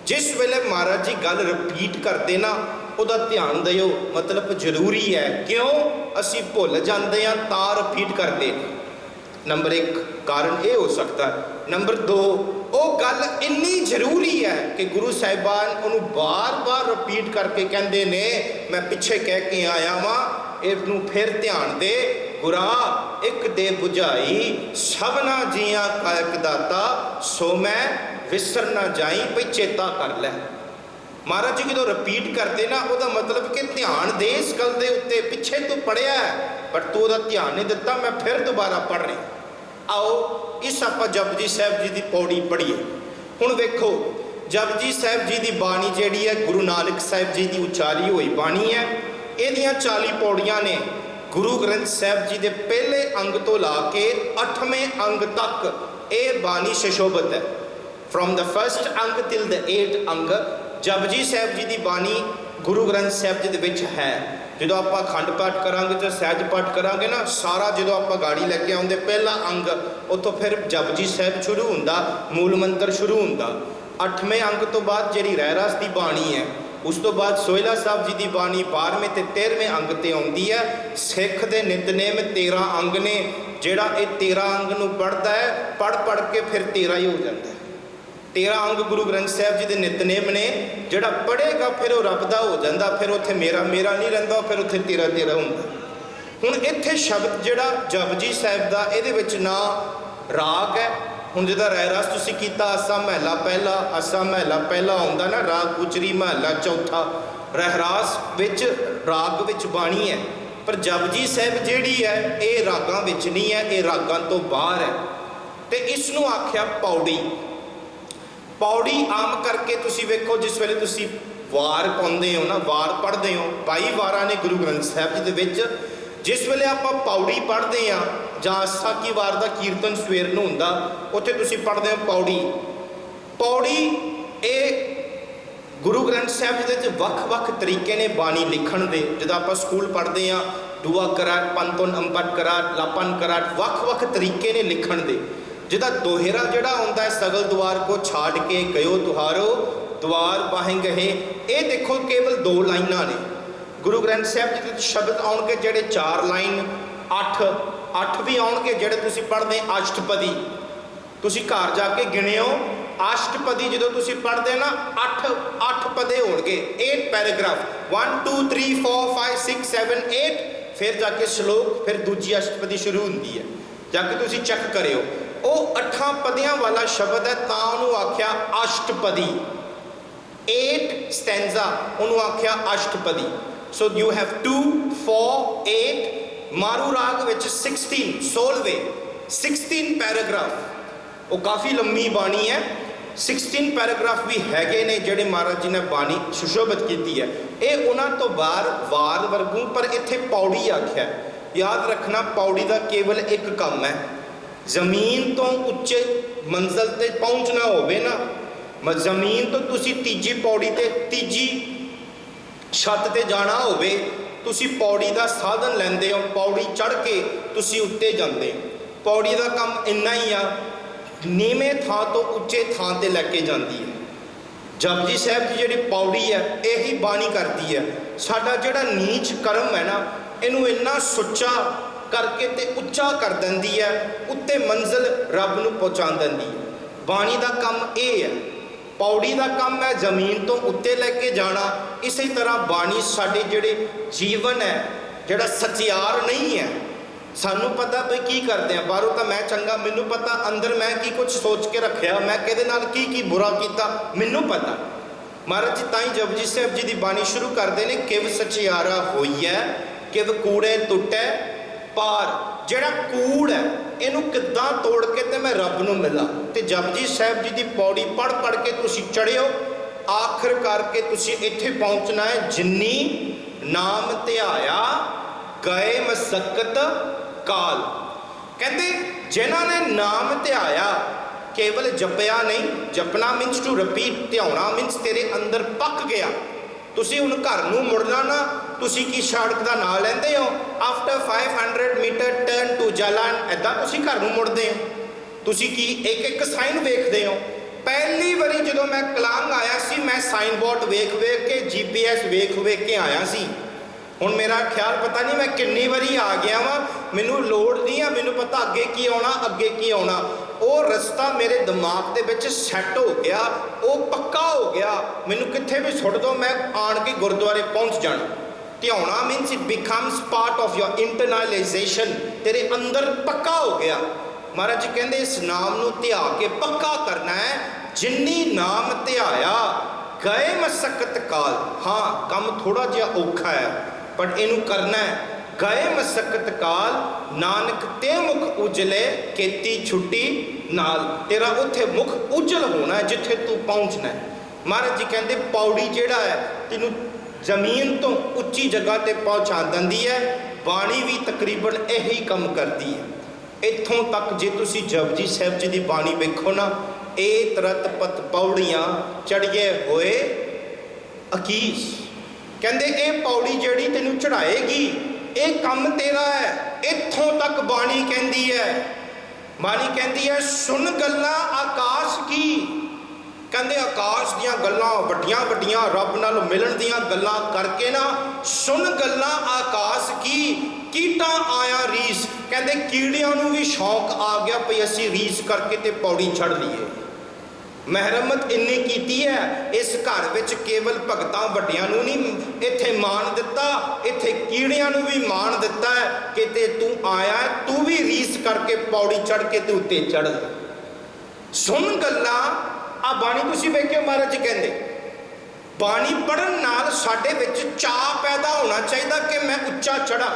S1: जिस वेले महाराज जी गल रिपीट करते ना, उहदा ध्यान दिओ, मतलब जरूरी है। क्यों असी भुल जाते हैं तां रिपीट करते। नंबर एक कारण ये हो सकता है। नंबर दो, वो गल इन्नी जरूरी है कि गुरु साहिबान उन्होंने बार बार रिपीट करके कहते ने, मैं पिछे कह के आया वां, इसनूं फिर ध्यान दे। गुरा एक दे बुझाई सबना जिया का एक दाता। सो मैं विसर ना जाई, भाई चेता कर लै। महाराज जी जो रिपीट करते ना, वह मतलब कि ध्यान दे इस गल के उत्ते। पिछे तू पढ़िया है बट तू वह ध्यान नहीं दिता, मैं फिर दोबारा पढ़ रहा। आओ इस आप जपजी साहिब जी की पौड़ी पढ़िए। हुण वेखो, जपजी साहिब जी की बाणी जिहड़ी है गुरु नानक साहिब जी की उचारी हुई बाणी है। इहदियां 40 पौड़ियां ने। गुरु ग्रंथ साहिब जी के पहले अंग तो ला के 8वें अंग तक ये बाणी सुशोभित है। फ्रॉम द फर्स्ट अंग टिल द 8th अंग जपजी साहिब जी की बाणी गुरु ग्रंथ साहिब जी दे विच है। जो आप अखंड पाठ करांगे तो सहज पाठ करांगे ना, सारा जो आप गाड़ी लैके आउंदे पहला अंग उतो फिर जपजी साहिब शुरू हुंदा, मूल मंत्र शुरू हुंदा। 8वें अंग तो बाद ਜਿਹੜੀ ਰਹਿਰਾਸ ਦੀ ਬਾਣੀ ਹੈ, ਉਸ ਤੋਂ ਬਾਅਦ ਸੋਹਿਲਾ ਸਾਹਿਬ ਜੀ ਦੀ ਬਾਣੀ 12ਵੇਂ ਤੇ 13ਵੇਂ ਅੰਗ ਤੇ ਆਉਂਦੀ ਹੈ। ਸਿੱਖ ਦੇ ਨਿਤਨੇਮ 13 ਅੰਗ ਨੇ, ਜਿਹੜਾ ਇਹ 13 ਅੰਗ ਨੂੰ ਪੜ੍ਹਦਾ ਹੈ, ਪੜ੍ਹ ਕੇ ਫਿਰ 13 ਹੀ ਹੋ ਜਾਂਦਾ ਹੈ। 13 ਅੰਗ ਗੁਰੂ ਗ੍ਰੰਥ ਸਾਹਿਬ ਜੀ ਦੇ ਨਿਤਨੇਮ ਨੇ, ਜਿਹੜਾ ਪੜ੍ਹੇਗਾ ਫਿਰ ਉਹ ਰੱਬ ਦਾ ਹੋ ਜਾਂਦਾ, ਫਿਰ ਉੱਥੇ ਮੇਰਾ ਨਹੀਂ ਰਹਿੰਦਾ, ਫਿਰ ਉੱਥੇ 13 ਹੁੰਦਾ। ਹੁਣ ਇੱਥੇ ਸ਼ਬਦ ਜਿਹੜਾ ਜਪਜੀ ਸਾਹਿਬ ਦਾ, ਇਹਦੇ ਵਿੱਚ ਨਾ ਰਾਗ ਹੈ। ਹੁਣ ਜਿੱਦਾਂ ਰਹਿਰਾਸ ਤੁਸੀਂ ਕੀਤਾ, ਆਸਾ ਮਹਲਾ ਪਹਿਲਾ, ਆਸਾ ਮਹਲਾ ਪਹਿਲਾ ਆਉਂਦਾ ਨਾ, ਰਾਗ ਗੁਜਰੀ ਮਹਲਾ ਚੌਥਾ। ਰਹਿਰਾਸ ਵਿੱਚ ਰਾਗ ਵਿੱਚ ਬਾਣੀ ਹੈ, ਪਰ ਜਪਜੀ ਸਾਹਿਬ ਜਿਹੜੀ ਹੈ ਇਹ ਰਾਗਾਂ ਵਿੱਚ ਨਹੀਂ ਹੈ, ਇਹ ਰਾਗਾਂ ਤੋਂ ਬਾਹਰ ਹੈ। ਤੇ ਇਸ ਨੂੰ ਆਖਿਆ ਪੌੜੀ। ਪੌੜੀ ਆਮ ਕਰਕੇ ਤੁਸੀਂ ਵੇਖੋ, ਜਿਸ ਵੇਲੇ ਤੁਸੀਂ ਵਾਰ ਪਾਉਂਦੇ ਹੋ ਨਾ, ਵਾਰ ਪੜ੍ਹਦੇ ਹੋ, 22 ਵਾਰਾਂ ਨੇ ਗੁਰੂ ਗ੍ਰੰਥ ਸਾਹਿਬ ਜੀ ਦੇ ਵਿੱਚ। ਜਿਸ ਵੇਲੇ ਆਪਾਂ ਪੌੜੀ ਪੜ੍ਹਦੇ ਹਾਂ, ਜਾਂ ਸਾਕੀ ਵਾਰ ਦਾ ਕੀਰਤਨ ਸਵੇਰ ਨੂੰ ਹੁੰਦਾ, ਉੱਥੇ ਤੁਸੀਂ ਪੜ੍ਹਦੇ ਹੋ ਪੌੜੀ। ਪੌੜੀ ਇਹ ਗੁਰੂ ਗ੍ਰੰਥ ਸਾਹਿਬ ਜੀ ਦੇ ਵਿੱਚ ਵੱਖ-ਵੱਖ ਤਰੀਕੇ ਨੇ ਬਾਣੀ ਲਿਖਣ ਦੇ। ਜਦੋਂ ਆਪਾਂ ਸਕੂਲ ਪੜ੍ਹਦੇ ਹਾਂ, ਦੁਆ ਕਰਾਟ, ਪੰਤਨ ਅੰਪਟ ਕਰਾਟ, ਲਾਪਨ ਕਰਾਟ, ਵੱਖ-ਵੱਖ ਤਰੀਕੇ ਨੇ ਲਿਖਣ ਦੇ। ਜਿਹਦਾ ਦੋਹਰਾ ਜਿਹੜਾ ਆਉਂਦਾ ਹੈ, ਸਗਲ ਦੁਆਰ ਕੋ ਛਾੜ ਕੇ ਗਇਓ ਤੁਹਾਰੋ ਦੁਆਰ ਬਾਹੇ ਗਏ, ਇਹ ਦੇਖੋ ਕੇਵਲ 2 ਲਾਈਨਾਂ ਨੇ। ਗੁਰੂ ਗ੍ਰੰਥ ਸਾਹਿਬ ਜੀ ਦੇ ਸ਼ਬਦ ਆਉਣਗੇ ਜਿਹੜੇ 4 ਲਾਈਨ, 8 ਵੀ ਆਉਣਗੇ ਜਿਹੜੇ ਤੁਸੀਂ ਪੜ੍ਹਦੇ ਅਸ਼ਟਪਦੀ। ਤੁਸੀਂ ਘਰ ਜਾ ਕੇ ਗਿਣਿਓ, ਅਸ਼ਟਪਦੀ ਜਦੋਂ ਤੁਸੀਂ ਪੜ੍ਹਦੇ ਨਾ, 8 ਪਦੇ ਹੋਣਗੇ, 8 ਪੈਰਾਗ੍ਰਾਫ, 1 2 3 4 5 6 7 8, ਫਿਰ ਜਾ ਕੇ ਸ਼ਲੋਕ, ਫਿਰ ਦੂਜੀ ਅਸ਼ਟਪਦੀ ਸ਼ੁਰੂ ਹੁੰਦੀ ਹੈ। ਜਾ ਕੇ ਤੁਸੀਂ ਚੈੱਕ ਕਰਿਓ, ਉਹ 8 ਪਦਿਆਂ ਵਾਲਾ ਸ਼ਬਦ ਹੈ, ਤਾਂ ਉਹਨੂੰ ਆਖਿਆ ਅਸ਼ਟਪਦੀ। 8 ਸਟੈਂਜ਼ਾ, ਉਹਨੂੰ ਆਖਿਆ ਅਸ਼ਟਪਦੀ। So you have 2 4 8। ਮਾਰੂ ਰਾਗ ਵਿੱਚ 16 ਪੈਰਾਗ੍ਰਾਫ, ਉਹ ਕਾਫੀ ਲੰਮੀ ਬਾਣੀ ਹੈ। 16 ਪੈਰਾਗ੍ਰਾਫ ਵੀ ਹੈਗੇ ਨੇ ਜਿਹੜੇ ਮਹਾਰਾਜ ਜੀ ਨੇ ਬਾਣੀ ਸੁਸ਼ੋਭਿਤ ਕੀਤੀ ਹੈ। ਇਹ ਉਹਨਾਂ ਤੋਂ ਬਾਹਰ ਵਾਰ ਵਰਗੂ, ਪਰ ਇੱਥੇ ਪੌੜੀ ਆਖਿਆ। ਯਾਦ ਰੱਖਣਾ, ਪੌੜੀ ਦਾ ਕੇਵਲ ਇੱਕ ਕੰਮ ਹੈ, ਜ਼ਮੀਨ ਤੋਂ ਉੱਚੇ ਮੰਜ਼ਲ ਤੇ ਪਹੁੰਚਣਾ ਹੋਵੇ ਨਾ, ਜ਼ਮੀਨ ਤੋਂ ਤੁਸੀਂ ਤੀਜੀ ਪੌੜੀ ਤੇ, ਤੀਜੀ ਛੱਤ ਤੇ ਜਾਣਾ ਹੋਵੇ, ਤੁਸੀਂ ਪੌੜੀ ਦਾ ਸਾਧਨ ਲੈਂਦੇ ਹੋ, ਪੌੜੀ ਚੜ੍ਹ ਕੇ ਤੁਸੀਂ ਉੱਤੇ ਜਾਂਦੇ ਹੋ। ਪੌੜੀ ਦਾ ਕੰਮ ਇੰਨਾ ਹੀ ਆ, ਨੀਵੇਂ ਥਾਂ ਤੋਂ ਉੱਚੇ ਥਾਂ ਤੇ ਲੈ ਕੇ ਜਾਂਦੀ ਹੈ। ਜਪਜੀ ਸਾਹਿਬ ਦੀ ਜਿਹੜੀ ਪੌੜੀ ਹੈ, ਇਹੀ ਬਾਣੀ ਕਰਦੀ ਹੈ। ਸਾਡਾ ਜਿਹੜਾ ਨੀਚ ਕਰਮ ਹੈ ਨਾ, ਇਹਨੂੰ ਇੰਨਾ ਸੁੱਚਾ ਕਰਕੇ ਤੇ ਉੱਚਾ ਕਰ ਦਿੰਦੀ ਹੈ, ਉੱਤੇ ਮੰਜ਼ਿਲ ਰੱਬ ਨੂੰ ਪਹੁੰਚਾ ਦਿੰਦੀ ਹੈ। ਬਾਣੀ ਦਾ ਕੰਮ ਇਹ ਹੈ। ਪੌੜੀ ਦਾ ਕੰਮ ਹੈ ਜ਼ਮੀਨ ਤੋਂ ਉੱਤੇ ਲੈ ਕੇ ਜਾਣਾ। ਇਸੇ ਤਰ੍ਹਾਂ ਬਾਣੀ ਸਾਡੇ ਜਿਹੜੇ ਜੀਵਨ ਹੈ, ਜਿਹੜਾ ਸਚਿਆਰ ਨਹੀਂ ਹੈ। ਸਾਨੂੰ ਪਤਾ ਵੀ ਕੀ ਕਰਦੇ ਆ, ਬਾਹਰੋਂ ਤਾਂ ਮੈਂ ਚੰਗਾ, ਮੈਨੂੰ ਪਤਾ ਅੰਦਰ ਮੈਂ ਕੀ ਕੁਝ ਸੋਚ ਕੇ ਰੱਖਿਆ, ਮੈਂ ਕਿਹਦੇ ਨਾਲ ਕੀ ਬੁਰਾ ਕੀਤਾ, ਮੈਨੂੰ ਪਤਾ। ਮਹਾਰਾਜ ਜੀ ਤਾਂ ਹੀ ਜਪਜੀ ਸਾਹਿਬ ਜੀ ਦੀ ਬਾਣੀ ਸ਼ੁਰੂ ਕਰਦੇ ਨੇ, ਕਿਵ ਸਚਿਆਰਾ ਹੋਈਐ, ਕਿਵ ਕੂੜੇ ਟੁੱਟੈ ਪਾਰ। ਜਿਹੜਾ ਕੂੜ ਹੈ, ਇਹਨੂੰ ਕਿੱਦਾਂ ਤੋੜ ਕੇ ਤੇ ਮੈਂ ਰੱਬ ਨੂੰ ਮਿਲਾਂ। ਤੇ ਜਪਜੀ ਸਾਹਿਬ ਜੀ ਦੀ ਪੌੜੀ ਪੜ੍ਹ ਕੇ ਤੁਸੀਂ ਚੜ੍ਹਿਓ, ਆਖਰ ਕਰਕੇ ਤੁਸੀਂ ਇੱਥੇ ਪਹੁੰਚਣਾ ਹੈ, ਜਿੰਨੀ ਨਾਮ ਧਿਆਇਆ ਗਏ ਮਸਕਤ ਕਾਲ। ਕਹਿੰਦੇ ਜਿਨ੍ਹਾਂ ਨੇ ਨਾਮ ਧਿਆਇਆ, ਕੇਵਲ ਜਪਿਆ ਨਹੀਂ, ਜਪਣਾ ਮੀਨਸ ਟੂ ਰਿਪੀਟ, ਧਿਆਉਣਾ ਮੀਨਸ ਤੇਰੇ ਅੰਦਰ ਪੱਕ ਗਿਆ। ਤੁਸੀਂ ਹੁਣ ਘਰ ਨੂੰ ਮੁੜਨਾ ਨਾ, ਤੁਸੀਂ ਕੀ ਸੜਕ ਦਾ ਨਾਂ ਲੈਂਦੇ ਹੋ, ਆਫਟਰ 500 ਮੀਟਰ ਟਰਨ ਟੂ ਜਾਲਾਨ, ਇੱਦਾਂ ਤੁਸੀਂ ਘਰ ਨੂੰ ਮੁੜਦੇ ਹੋ। ਤੁਸੀਂ ਕੀ ਇੱਕ ਸਾਈਨ ਵੇਖਦੇ ਹੋ। ਪਹਿਲੀ ਵਾਰੀ ਜਦੋਂ ਮੈਂ ਕਲਾਂਗ ਆਇਆ ਸੀ, ਮੈਂ ਸਾਈਨ ਬੋਰਡ ਵੇਖ ਕੇ, GPS ਵੇਖ ਕੇ ਆਇਆ ਸੀ। ਹੁਣ ਮੇਰਾ ਖਿਆਲ ਪਤਾ ਨਹੀਂ ਮੈਂ ਕਿੰਨੀ ਵਾਰੀ ਆ ਗਿਆ ਵਾਂ, ਮੈਨੂੰ ਲੋੜ ਨਹੀਂ ਆ, ਮੈਨੂੰ ਪਤਾ ਅੱਗੇ ਕੀ ਆਉਣਾ। ਉਹ ਰਸਤਾ ਮੇਰੇ ਦਿਮਾਗ ਦੇ ਵਿੱਚ ਸੈੱਟ ਹੋ ਗਿਆ, ਉਹ ਪੱਕਾ ਹੋ ਗਿਆ। ਮੈਨੂੰ ਕਿੱਥੇ ਵੀ ਸੁੱਟ ਦੋ, ਮੈਂ ਆਣ ਕੇ ਗੁਰਦੁਆਰੇ ਪਹੁੰਚ ਜਾਣਾ। ਧਿਆਉਣਾ means it becomes part of your internalisation, ਤੇਰੇ ਅੰਦਰ ਪੱਕਾ ਹੋ ਗਿਆ। ਮਹਾਰਾਜ ਜੀ ਕਹਿੰਦੇ ਇਸ ਨਾਮ ਨੂੰ ਧਿਆ ਕੇ ਪੱਕਾ ਕਰਨਾ ਹੈ। ਜਿੰਨੀ ਨਾਮ ਧਿਆਇਆ ਗਏ ਮਸਕਤ ਕਾਲ। ਹਾਂ, ਕੰਮ ਥੋੜਾ ਜਿਹਾ ਔਖਾ ਹੈ, ਪਰ ਇਹਨੂੰ ਕਰਨਾ ਹੈ। ਗਏ ਮਸਕਤ ਕਾਲ, ਨਾਨਕ ਤੇ ਮੁਖ ਉਜਲੇ, ਕੀਤੀ ਛੁੱਟੀ ਨਾਲ। ਤੇਰਾ ਉੱਥੇ ਮੁਖ ਉਜਲ ਹੋਣਾ ਹੈ ਜਿੱਥੇ ਤੂੰ ਪਹੁੰਚਣਾ ਹੈ। ਮਹਾਰਾਜ ਜੀ ਕਹਿੰਦੇ ਪੌੜੀ ਜਿਹੜਾ ਹੈ, ਤੈਨੂੰ ਜ਼ਮੀਨ ਤੋਂ ਉੱਚੀ ਜਗ੍ਹਾ ਤੇ ਪਹੁੰਚਾ ਦਿੰਦੀ ਹੈ। ਬਾਣੀ ਵੀ ਤਕਰੀਬਨ ਇਹੀ ਕੰਮ ਕਰਦੀ ਹੈ। ਇੱਥੋਂ ਤੱਕ ਜੇ ਤੁਸੀਂ ਜਪਜੀ ਸਾਹਿਬ ਜੀ ਦੀ ਬਾਣੀ ਵੇਖੋ ਨਾ, ਇਹ ਤਰਤ ਪਤ ਪੌੜੀਆਂ ਚੜ੍ਹੇ ਹੋਏ ਅਕੀਸ। ਕਹਿੰਦੇ ਇਹ ਪੌੜੀ ਜਿਹੜੀ ਤੈਨੂੰ ਚੜ੍ਹਾਏਗੀ, ਇਹ ਕੰਮ ਤੇਰਾ ਹੈ। ਇੱਥੋਂ ਤੱਕ ਬਾਣੀ ਕਹਿੰਦੀ ਹੈ। ਬਾਣੀ ਕਹਿੰਦੀ ਹੈ, ਸੁਣ ਗੱਲਾਂ ਆਕਾਸ਼ ਕੀ, कहते आकाश दियां गल्लां वड्डियां वड्डियां रब नाल मिलन दियां गल्लां करके ना सुन गल्लां आकाश की कीटा आया रीस। कहते कीड़ियां नूं भी शौक आ गया भई असीं रीस करके ते पौड़ी चढ़ लीए। महरमत इन्नी कीती है इस घर विच केवल भगतां वड्डियां नूं नहीं इत्थे मान दिता, इत्थे कीड़ियां नूं भी मान दिता है कि ते तू आया है, तू भी रीस करके पौड़ी चढ़ के ते उत्ते चढ़। सुन गल्लां आ बाणी तुसीं वेखिओ महाराज जी कहंदे बाणी पढ़न नाल साडे विच चाह पैदा होना चाहिए कि मैं उच्चा चढ़ा।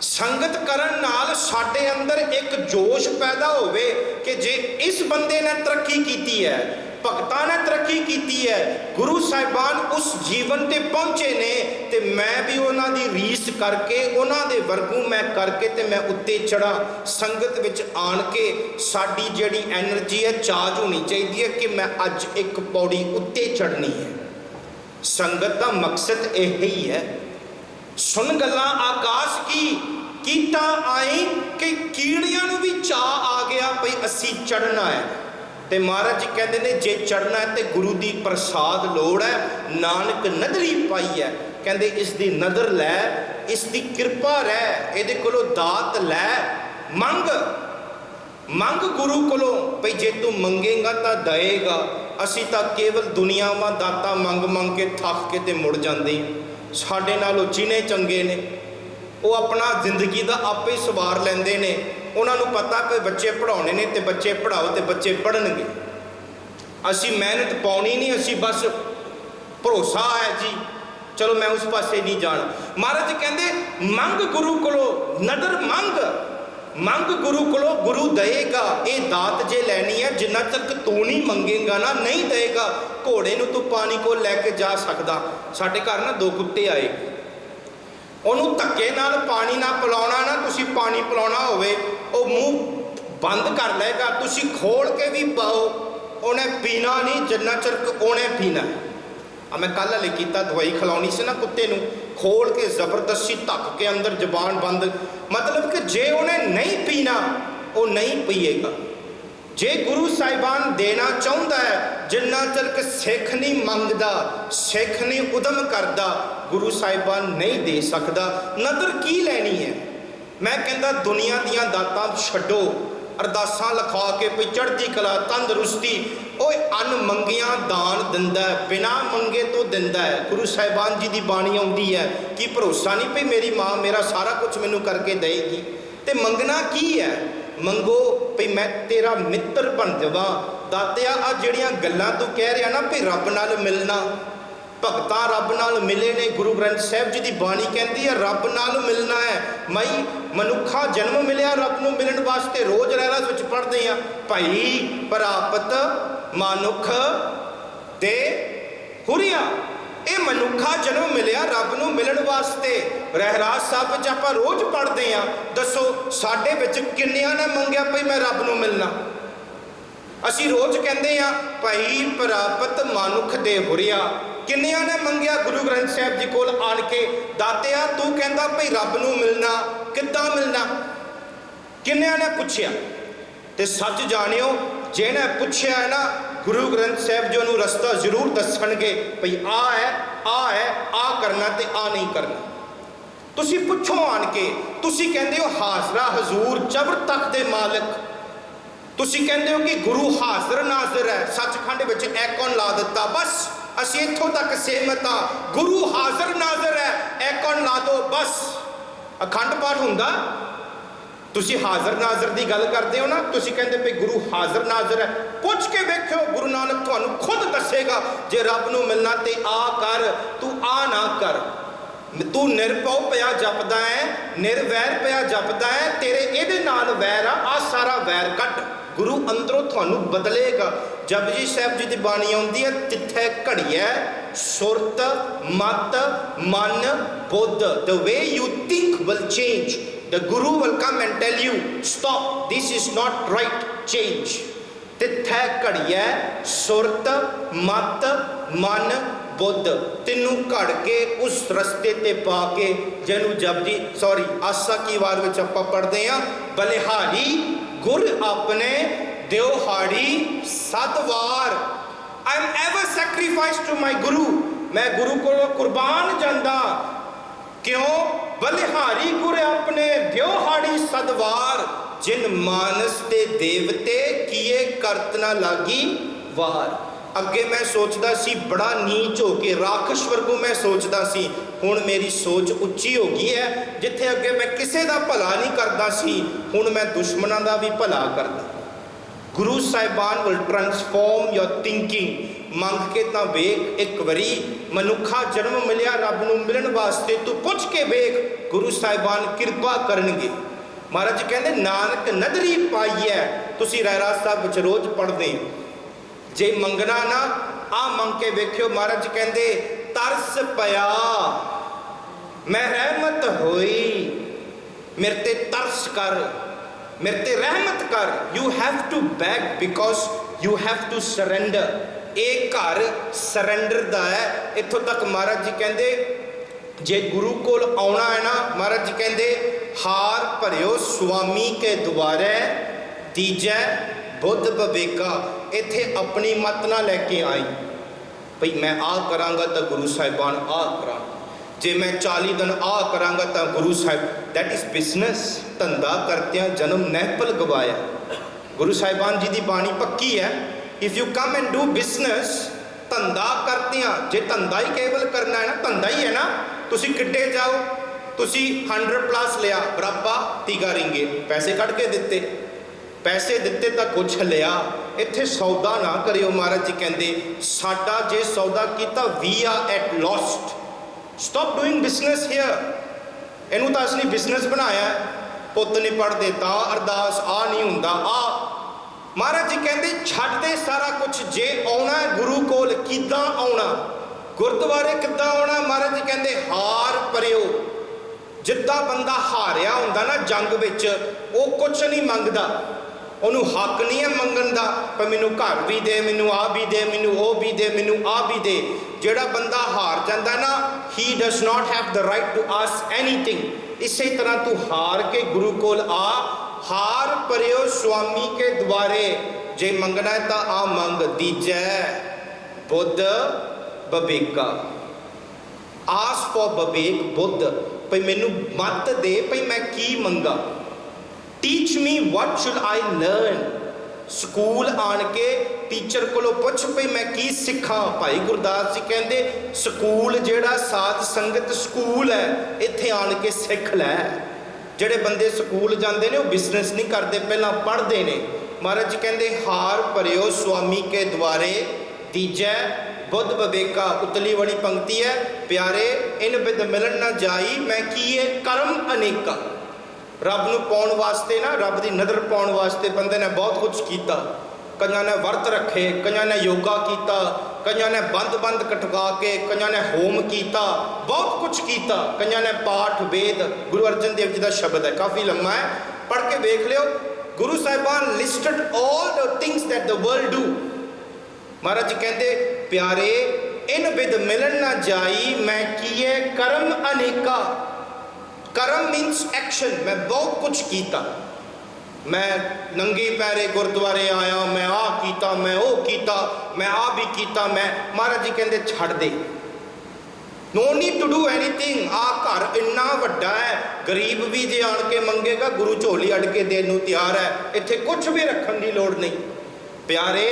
S1: संगत करन नाल साडे अंदर एक जोश पैदा होवे कि जे इस बंदे ने तरक्की कीती है, भगतां ने तरक्की कीती है, गुरु साहिबान उस जीवन ते पहुंचे ने ते मैं भी उन्हां दी रीस करके उन्हां दे वर्गू मैं करके ते मैं उत्ते चढ़ा। संगत विच आण के साडी जिहड़ी एनर्जी है चार्ज होनी चाहिए कि मैं अज एक पौड़ी उत्ते चढ़नी है। संगत का मकसद यही है। सुन गल्लां आकाश की कीटा आई कि कीड़ियां नूं भी चाह आ गया भई असी चढ़ना है। ते महाराज जी कहते हैं जे चढ़ना है तो गुरु की प्रसाद लोड़ है। नानक नदरी पाई है, कहते इसकी नदर लै, इसकी कृपा रह, ये कोलों दात लै, मंग मंग गुरु कोलों भई जे तू मंगेगा तो देगा। असी तो केवल दुनिया में दाता मंग मंग के थक के ते मुड़ जाते। साडे नालों जिने चंगे ने वो अपना जिंदगी का आपे सवार लेंदे ने। उन्होंने पता कि बच्चे पढ़ाने ने तो बच्चे पढ़ाओ तो बच्चे पढ़नगे। असी मेहनत पाउनी नहीं, असी बस भरोसा है जी चलो मैं उस पासे नहीं जाना। महाराज जी कहते मंग गुरु कोलो नदर मंग, मंग गुरु कोलो गुरु देगा। ये दात जे लैनी है जिन्ना तक तू नहीं मंगेगा ना नहीं देगा। घोड़े नूं तू पानी को लैके जा सकदा। साडे घर ना दो कुत्ते आए, उन्होंने धक्के नाल पानी ना पिलाउणा ना, तुसीं पानी पिलाउणा होवे वो मूँह बंद कर लेगा, तुसीं खोल के भी पाओ उन्हें पीना नहीं जिन्ना चर उन्हें पीना है। मैं कल हले कीता दवाई खिलाउणी सी ना कुत्ते नूं, खोल के जबरदस्ती धक के अंदर जबान बंद, मतलब कि जे उन्हें नहीं पीना वो नहीं पीएगा। जे गुरु साहिबान देना चाहता है जिन्ना चर कि सिख नहीं मंगदा, सिख नहीं उदम करता, गुरु साहिबान नहीं दे सकता। नदर की लैनी है? मैं कहता दुनिया दियां दातां छड्डो, अरदासां लिखा के भी चढ़ती कला तंदरुस्ती ओए अन मंगिया दान दिंदा है, बिना मंगे तो दिंदा है। गुरु साहिबान जी की बाणी आउंदी है कि भरोसा नहीं भी मेरी माँ मेरा सारा कुछ मैनू करके देगी। तो मंगना की है? मंगो भी मैं तेरा मित्र बन जावां। दातिया आ जिहड़ियां गल्लां तू कह रहा ना भी रब नाल मिलना, भगतां रब नाल मिले ने। गुरु ग्रंथ साहिब जी की बाणी कहती है रब नाल मिलना है। मई मनुखा जन्म मिलिया रब नूं मिलण वास्ते, रोज़ रहरास विच पढ़दे आ भाई प्राप्त मानुख दे हुरिया। ये मनुखा जन्म मिलिया रब नूं मिलण वास्ते। रहरास साहब विच आपां रोज़ पढ़दे आ, दसो साडे विच किन्नियां ने मंगिया भाई मैं रब नूं मिलना? असी रोज़ कहते हैं भाई प्राप्त मानुख दे हुरिया। किन्नियां ने मंगिया गुरु ग्रंथ साहिब जी कोल आण के, दातिया तू कहता भाई रब नूं मिलना किद्दां मिलना? किन्नियां ने पुछया? ते सच जानियो जिहने पुछया है ना गुरु ग्रंथ साहिब जी उन्होंने रस्ता जरूर दसणगे भाई आ है आ करना ते आ नहीं करना। तुसी पुछो आण के, तुसी कहते हो हाजरा हजूर चबर तक दे मालिक, तुसी कहते हो कि गुरु हाजिर नाजिर है, सचखंड विच ऐकॉन ला दिता। बस असी इत्थों तक सहमत हाँ, गुरु हाजिर नाजिर है, ऐकॉन ला दो बस। अखंड पाठ हुंदा, तुसी हाजिर नाजिर की गल करते हो ना, तुसी कहते भाई गुरु हाजिर नाजिर है। पुछ के वेखो गुरु नानक तुहानू खुद दसेगा जे रब नूं मिलना ते आ कर, तू आ ना कर। तू निरभौ पिया जपदा है, निर्वैर पिया जपदा है, तेरे इहदे नाल वैर आ सारा वैर कट। गुरु अंदरों थानू बदलेगा। जपजी साहिब जी की बाणी आउंदी है तिथे घड़िया सुरत मत मन Buddha. The way you think will change, the guru will come and tell you stop, this is not right, change। तिथे घड़िया सुरत मत मन बुद्ध तीनों घड़ के उस रस्ते ते पा के जिन्हों जपजी सॉरी आसा की वार विच आपां पढ़दे आ बलिहारी गुर अपने दिओहाड़ी सतवार। I am ever sacrifice to my guru, मैं गुरु को कुर्बान जांदा। क्यों? बलिहारी गुर अपने दियोहाड़ी सदवार, जिन मानस दे देवते किए करत ना लागी वार। अगे मैं सोचदा सी बड़ा नीच हो के राखश वर्गू मैं सोचदा सी, हुण मेरी सोच उच्ची हो गई है। जिथे अगे मैं किसी का भला नहीं करता सी, हुण मैं दुश्मनों का भी भला करदा। गुरु साहिबान विल ट्रांसफॉर्म योर थिंकिंग। मंग के तां वेख, एक बारी मनुखा जन्म मिलिया रब नूं मिलण वास्ते, तू पुछ के वेख, गुरु साहिबान कृपा करनगे। महाराज कहते नानक नदरी पाई है, तुसीं रहरास साहब विच रोज़ पढ़दे, जे मंगना ना आ मंग के वेख्यो। महाराज कहते तरस पया मैं रहमत होई, मेरे ते तरस कर, मेरे ते रहमत कर। You have to beg because you have to surrender. एक घर सरेंडर दा है। इत्थों तक महाराज जी कहते जे गुरु कोल आउणा है ना, महाराज जी कहते हार भरियो स्वामी के द्वारे तीजै बुद्ध बवेका। इत्थे अपनी मत ना लैके आई भई मैं आ करांगा तो गुरु साहिबान आ करा, जे मैं 40 दिन आ करांगा तो Guru Sahib, that is business. धंधा करत्या जन्म नहपल गवाया। गुरु साहिबान जी की बाणी पक्की है, if you come and do business, धंधा करत्या, जे धंधा ही केवल करना है ना, धंधा ही है ना, तुसी किड्डे जाओ, तुसी 100+ लिया बराबा तीगा रिंगे, पैसे कट के दिते, पैसे दिते तो कुछ लिया। इत्थे सौदा ना करियो। महाराज जी कहते साडा जे सौदा किया we are at lost, stop doing business here. इनू तो असली बिजनेस बनाया, पुत नहीं पढ़ते ता अरदास आ नहीं हुंदा आ। महाराज जी कहते छड्ड दे सारा कुछ, जे आउणा है गुरु कोल किदां आउणा, गुरुद्वारे किदां आउणा। महाराज जी कहते हार भरियो। जिद्दां बंदा हारिया हुंदा ना जंग विच, वो कुछ नहीं मंगदा, उन्होंने हक नहीं है मंगन का, पर मैनू घर भी दे, मैनू आ भी दे, मैनू वो भी दे, मैनू आ भी दे। जोड़ा बंदा हार जाता ना, he does not have the right to ask anything. इसी तरह तू हार के गुरु कोल आ, हार भरियो स्वामी के द्वारे, जे मंगना है तो आ मंग, दीजै बुद्ध बवेका। आस फॉर बवेक बुद्ध, भई मैनू मत दे भई मैं की मंगा। Teach me what should I learn. School आन के टीचर को पुछ भई मैं की सिखा। भाई गुरदास जी कहते स्कूल जेड़ा साध संगत स्कूल है, इत्थे आन के सिख लै। जेड़े बंदे स्कूल जाते हैं वो बिजनेस नहीं करते, पहला पढ़ते हैं। महाराज जी कहते हार भरियो स्वामी के द्वारे तीजै बुद्ध बवेका। उतली वाली पंक्ति है, प्यारे इन बिद मिलन न जाई मैं किए कर्म अनेका। रब नूं पाउण वास्ते ना, रब की नज़र पाउण वास्ते बंदे ने बहुत कुछ किया। कईयां ने वर्त रखे, कईयां ने योगा किया, कईयां ने बंद बंद कटवा के, कईयां ने होम किया, बहुत कुछ किया। कईयां ने पाठ वेद, गुरु अर्जन देव जी का शब्द है, काफ़ी लम्मा है, पढ़ के देख लियो। गुरु साहिबान listed all the things that the world do. महाराज जी कहते प्यारे इन बिद मिलन ना जाई मैं किए कर्म अनेका। कर्म मीन्स एक्शन। मैं बहुत कुछ किया, मैं नंगे पैरे गुरुद्वारे आया, मैं आ किया, मैं वो किया, मैं आ भी किया, मैं। महाराज जी कहते छड़ दे, no need to do anything. आ घर इन्ना वड्डा है, गरीब भी जे आन के मंगेगा गुरु झोली अड़ के देने नूं तैयार है, इत्थे कुछ भी रखने की लोड़ नहीं। प्यारे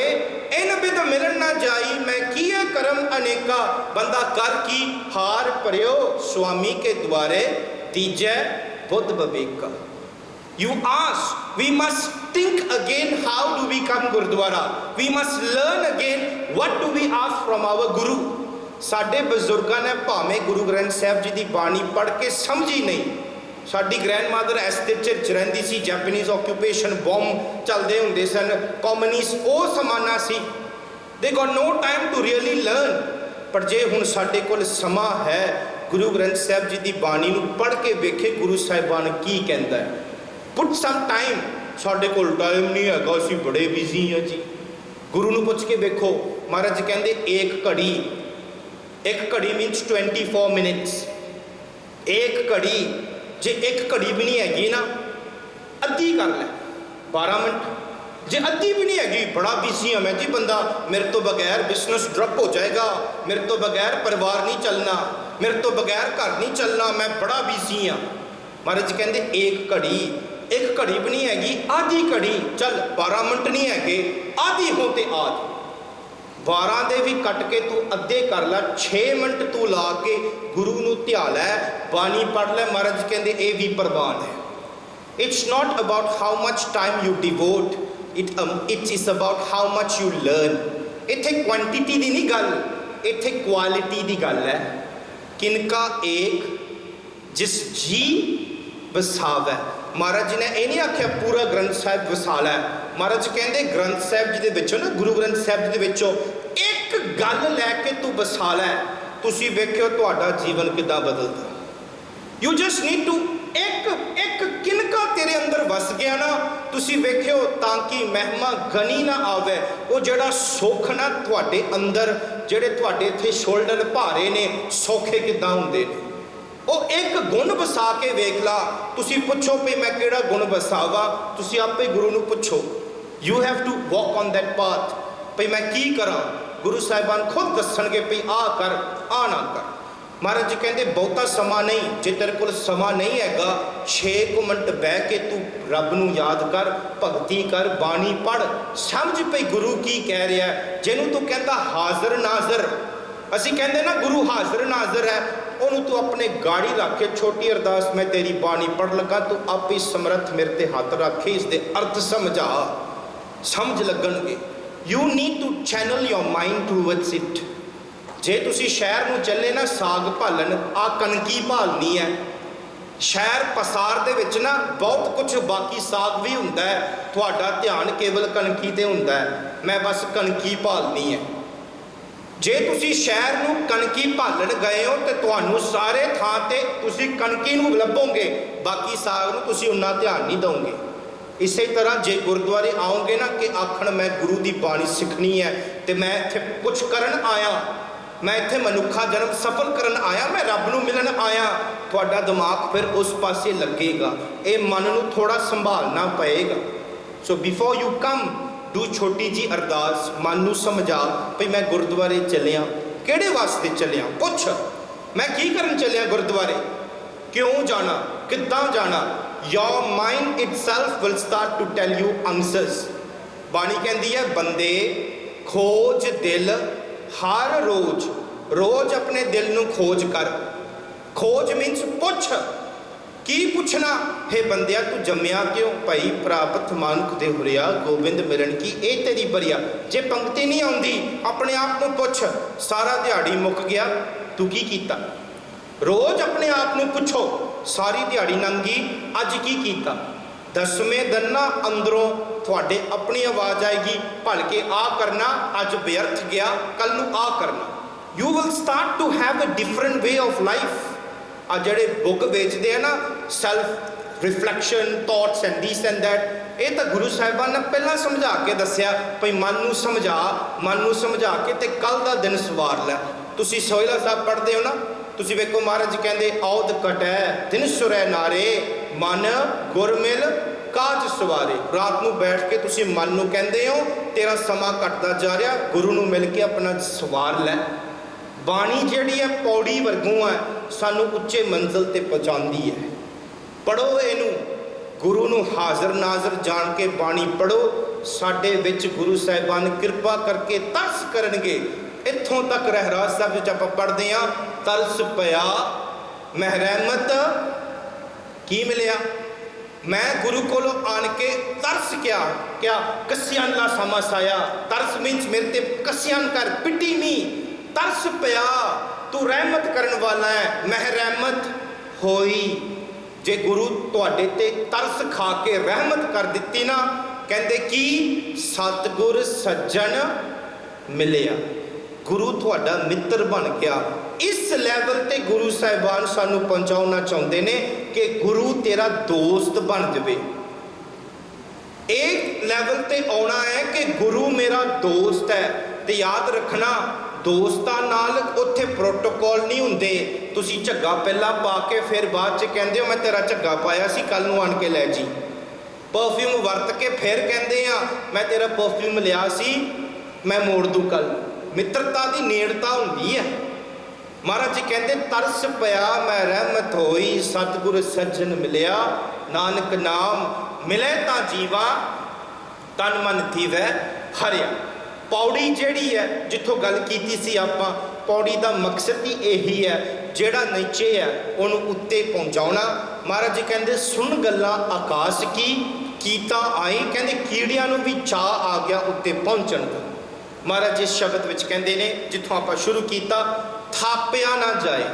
S1: इन बिद मिलन ना जाई मैं किए कर्म अनेका। बंदा कर की हार भरियो स्वामी के द्वारे तीजै Buddha बवेका। You ask, we must think again how do we come Gurdwara. We must learn again what do we ask from our Guru. साडे बजुर्गों ने भावें गुरु ग्रंथ साहब जी की बाणी पढ़ के समझी नहीं। साडी ग्रैंड मादर एस्टेट च रहिंदी सी, जैपनीज ऑक्यूपेशन बॉम्ब चलते होंदे सन, कम्युनिस्ट वो समाना सी। They got no time to really learn. पर जे हुण साडे कोल समा है, गुरु ग्रंथ साहब जी की बाणी नूं पढ़ के वेखे गुरु साहिबान की कहंदा है। Put some time. साडे कोल टाइम नहीं है, असीं बड़े बिजी हैं जी। गुरु नूं पुछ के देखो। महाराज जी कहंदे एक घड़ी, एक घड़ी मीनस 24 मिनट्स। एक घड़ी जे एक घड़ी भी नहीं हैगी ना, अद्धी कर लै 12 मिनट। जे अद्धी भी नहीं हैगी, बड़ा बिजी हाँ मैं जी, बंदा मेरे तो बगैर बिजनेस ड्रप हो जाएगा, मेरे तो बगैर परिवार नहीं चलना, मेरे तो बगैर घर नहीं चलना, मैं बड़ा बिजी हाँ। महाराज जी कहते एक घड़ी भी नहीं हैगी, आधी घड़ी चल 12 मिनट नहीं है, आधी हो तो आध 12 दे भी कट के तू अद्धे कर ला, 6 मिनट तू ला के गुरु नू ध्या लै, बाणी पढ़ लै। महाराज जी कहते ये भी प्रवान है। It's not about how much time you devote, it is about how much you learn. इत्थे क्वांटिटी की नहीं गल, इत्थे क्वालिटी की गल है। किनका एक जिस जी वसावै। महाराज जी ने यह नहीं आख्या पूरा ग्रंथ साहिब वसाला है। महाराज कहते ग्रंथ साहिब जी के विचों ना, गुरु ग्रंथ साहिब जी के एक गल लैके तू वसा लै, तुसीं वेखियो तुहाडा जीवन किदां बदलदा। यू जस्ट नीड टू एक किनका तेरे अंदर वस गया ना, तुसीं वेखियो, ताकि महिमा गनी ना आवे। वो जिहड़ा सुख ना तुहाडे अंदर, जिहड़े तुहाडे इत्थे शोल्डर भारे ने, सौखे किदां हुंदे ने। वो एक गुण वसा के वेख ला। तुसीं पुछो भी मैं किहड़ा गुण वसावा, तुसीं आपे गुरु नूं पुछो। You have to walk on that path. भई मैं की करा, गुरु साहिबान खुद दसणगे भी आ कर, आ ना कर। महाराज जी कहते बहुता समा नहीं, जे तेरे कोल समा नहीं हैगा, 6 मिनट बह के तू रब नूं याद कर, भगती कर, बाणी पढ़, समझ पई गुरु की कह रहा है। जिन्हों तू कहता हाज़र नाज़र, असीं कहते ना गुरु हाज़र नाज़र है, उन्होंने तू अपने गाड़ी रख के छोटी अरदास मैं तेरी बाणी पढ़ लगा, तू आप ही समर्थ मेरे ते हाथ रखे, इसके अर्थ समझा, समझ लगणगे। You need to channel your mind towards it. जे तुसी शहर में चले ना साग भालन, आ कणकी भालनी है। शहर पसार दे विच ना बहुत कुछ बाकी साग भी हुंदा है, तुहाडा ध्यान केवल कणकी ते हुंदा है, मैं बस कणकी भालनी है। जे तुसी शहर नूं कणकी भालन गए हो तो तुहानूं सारे थां ते तुसी कणकी नूं लभोगे, बाकी साग नूं तुसी उन्ना ध्यान नहीं दोगे। इसे तरह जे गुरुद्वारे आओगे ना कि आखण मैं गुरु की बाणी सिखनी है, तो मैं इत्थे कुछ करन आया, मैं इत्थे मनुखा जन्म सफल करन आया, मैं रब नूं मिलन आया, तुहाडा दिमाग फिर उस पासे लगेगा। ये मन नूं थोड़ा संभालना पएगा। So before you come do छोटी जी अरदास, मन नूं समझा भई मैं गुरुद्वारे चलिया, किहड़े वास्ते चलिया, पुछ मैं की करन चलिया गुरुद्वारे, क्यों जाना, किद्दां जाना। Your mind itself will start to tell you answers. बाणी कहती है बंदे खोज दिल हर रोज अपने दिल नूं खोज कर। खोज मीनस पुछ, की पुछना, हे बंदिया तू जम्मिया क्यों, भाई प्राप्त मानुख दे हुरिया गोबिंद मिलन की ए तेरी बरिया। जे पंक्ति नहीं आउंदी अपने आप को पुछ, सारा दिहाड़ी मुक गया तू की कीता। रोज अपने आप को पुछो, सारी दिहाड़ी लंघी अज की कीता। 10वें दिन ना अंदरों थोड़े अपनी आवाज़ आएगी, भलके आ करना अज व्यर्थ गया, कल नूं आ करना। You will start to have a different way of life. आ जड़े बुक बेचते हैं ना self reflection thoughts and this and that, ये तो गुरु साहिबान ने पहला समझा के दसिया भई मन नूं समझा के ते कल का दिन सवार लै। तुसीं सोहला साहब पढ़ते हो ना, तुसीं वेखो महाराज कहते औद कटै दिन सुरै नारे, मन गुरमिल काज सवारे। रात को बैठ के तुसीं मन नूं कहंदे हो तेरा समा कटदा जा रहा, गुरु नूं मिल के अपना सवार लै। बाणी जिहड़ी है पौड़ी वर्गों है, सानू उच्चे मंजिल ते पहुँचाती है। पढ़ो इनू, गुरु नूं हाज़र नाज़र जान के बाणी पढ़ो। साडे विच गुरु साहिबान कृपा करके तरस करनगे। इत्थों तक रहरास साहब जो आप पढ़ते हैं, तरस पया मैं रहमत की मिलिया, मैं गुरु कोलों आन के तरस क्या कसियां ला समा साया। तरस मीनस मेरे ते कसियां कर पिटी मी, तरस पया तू रहमत करन वाला है, मैं रहमत होई। जे गुरु तुहाडे ते तरस खा के रहमत कर दिती ना, कहंदे की सतगुर सज्जन मिलिया, गुरु तुहाडा मित्र बन गया। इस लैवल ते गुरु साहिबान सानू पहुँचाना चाहते ने कि गुरु तेरा दोस्त बन जाए। एक लैवल ते आना है कि गुरु मेरा दोस्त है। तो याद रखना दोस्तां नाल उत्थे प्रोटोकॉल नहीं हुंदे। तुसी झग्गा पहला पा के फिर बाद च कहंदे हो मैं तेरा झग्गा पाया सी, कल नूं आन के लै जी। परफ्यूम वरत के फिर कहते हैं मैं तेरा परफ्यूम लिया सी मैं मोड़ दूँ कल। मित्रता की नेड़ता होंगी है। महाराज जी कहते तरस पया मैं रहमत होई सतगुर सज्जन मिलिया नानक नाम मिले ता जीवा तन मन थी वह हरिया। पौड़ी जिहड़ी है जिथों गल कीती सी आपां, पौड़ी का मकसद ही यही है जिहड़ा नीचे है उन्होंने उत्ते पहुँचाना। महाराज जी कहते सुन गल्लां आकाश की कीता आई, कहते कीड़ियां नूं भी चाह आ गया उत्ते पहुँचण का। महाराज इस शब्द विच कहते ने जिथों आपां शुरू कीता थापिया ना जाए।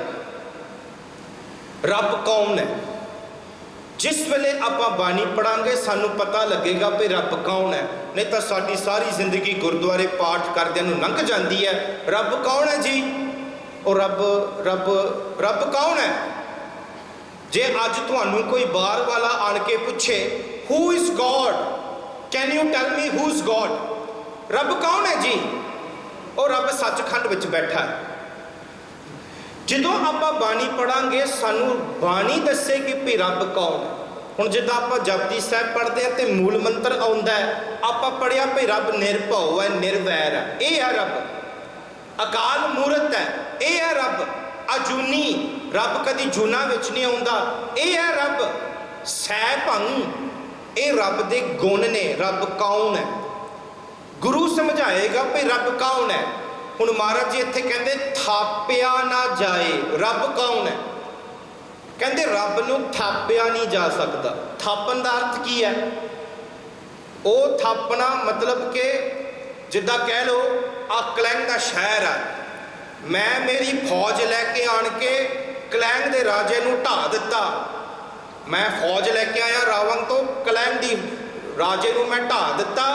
S1: रब कौन है? जिस वेले आपां बाणी पढ़ांगे सानू पता लगेगा भी रब कौन है। नहीं तो साडी सारी जिंदगी गुरुद्वारे पाठ करदियां नूं लंघ जाती है। रब कौन है जी? और रब रब रब कौन है? जे अज तुहानू कोई बाहर वाला आन के पूछे who is God, can you tell me who is God? रब कौन है जी? और रब सचखंड विच बैठा है। जो आप बाणी पढ़ांगे सानू बाणी दसेगी भी रब कौन है। हुण जिद्दां आपां जपजी साहिब पढ़ते हैं तो मूल मंत्र आउंदा है, आपां पढ़िया भी रब निरभव है निरवैर है, ये है रब। अकाल मूरत है, ये है रब। अजूनी रब कदी जूना विच नहीं आउंदा, ये है रब। सै भंग ये रब दे गुण ने। रब कौन है? गुरु समझाएगा भी रब कौन है। हुण महाराज जी इत्थे कहंदे थापिया ना जाए। रब कौन है? कहंदे रब नूं थापिया नहीं जा सकता। थापन का अर्थ की है? वो थापना मतलब कि जिद्दां कह लो आ कलैंग का शहर है, मैं मेरी फौज लैके आन के कलैंग के राजे नूं ढा दिता। मैं फौज लैके आया रावण तो कलैंग दी राजे नूं मैं ढा दिता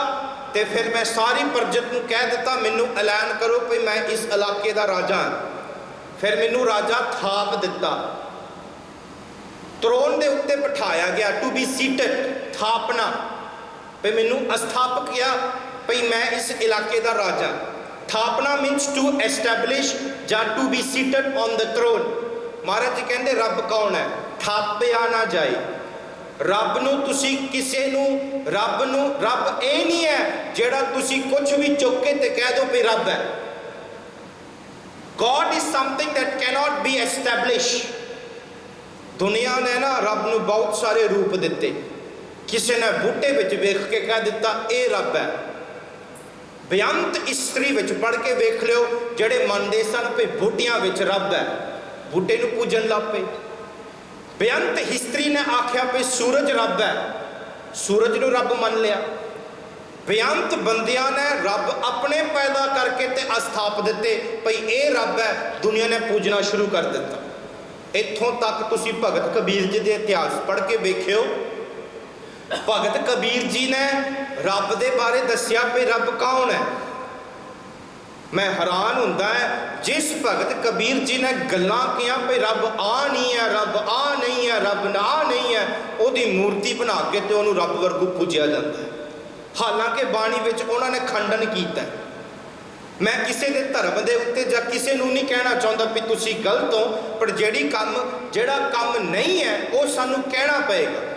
S1: तो फिर मैं सारी प्रजत को कह दिता मैनू ऐलान करो भी मैं इस इलाके का राजा हाँ। फिर मैनू राजा थाप दिता, त्रोन के उत्ते बिठाया गया, टू बी सीटेड, थापना भी मैनू अस्थापक किया भी मैं इस इलाके का राजा। थापना मीनस टू एस्टैबलिश या to be seated on the throne. महाराज जी कहते रब कौन है? थापिया ना जाए। रब नूं तुसी किसे नूं रब ये नहीं है जेड़ा तुसी कुछ भी चुक के ते कह दो भी रब है। God is something that cannot be establish. दुनिया ने ना रब नूं बहुत सारे रूप दिते। किसी ने बूटे विच वेख के कह दिता ये रब है। बेअंत इस्त्री विच पढ़ के वेख लियो जेड़े मनदे सन भी बूटियां विच रब है, बूटे नूं पूजन लग पे। बेअंत हिस्ट्री ने आख्या भी सूरज रब है, सूरज नूं रब मन लिया। बेअंत बंदियां ने रब अपने पैदा करके ते अस्थाप दिते भई ये रब है, दुनिया ने पूजना शुरू कर दिता। इत्थों तक तुसी भगत कबीर जी के इतिहास पढ़ के वेखियो। भगत कबीर जी ने रब दे बारे दसिया भी रब कौन है। मैं हैरान हुंदा है जिस भगत कबीर जी ने गल्लां कीआं भी रब आ नहीं है, रब आ नहीं है, रब ना नहीं है, उहदी मूर्ति बना के ते उहनूं रब वर्गू पूजिया जाता है। हालांकि बाणी विच उन्होंने खंडन किया। मैं किसी के धर्म के उत्ते जां किसी नूं नहीं कहना चाहता भी तुसी गलत हो, पर जिहड़ा काम नहीं है वो सानूं कहना पएगा।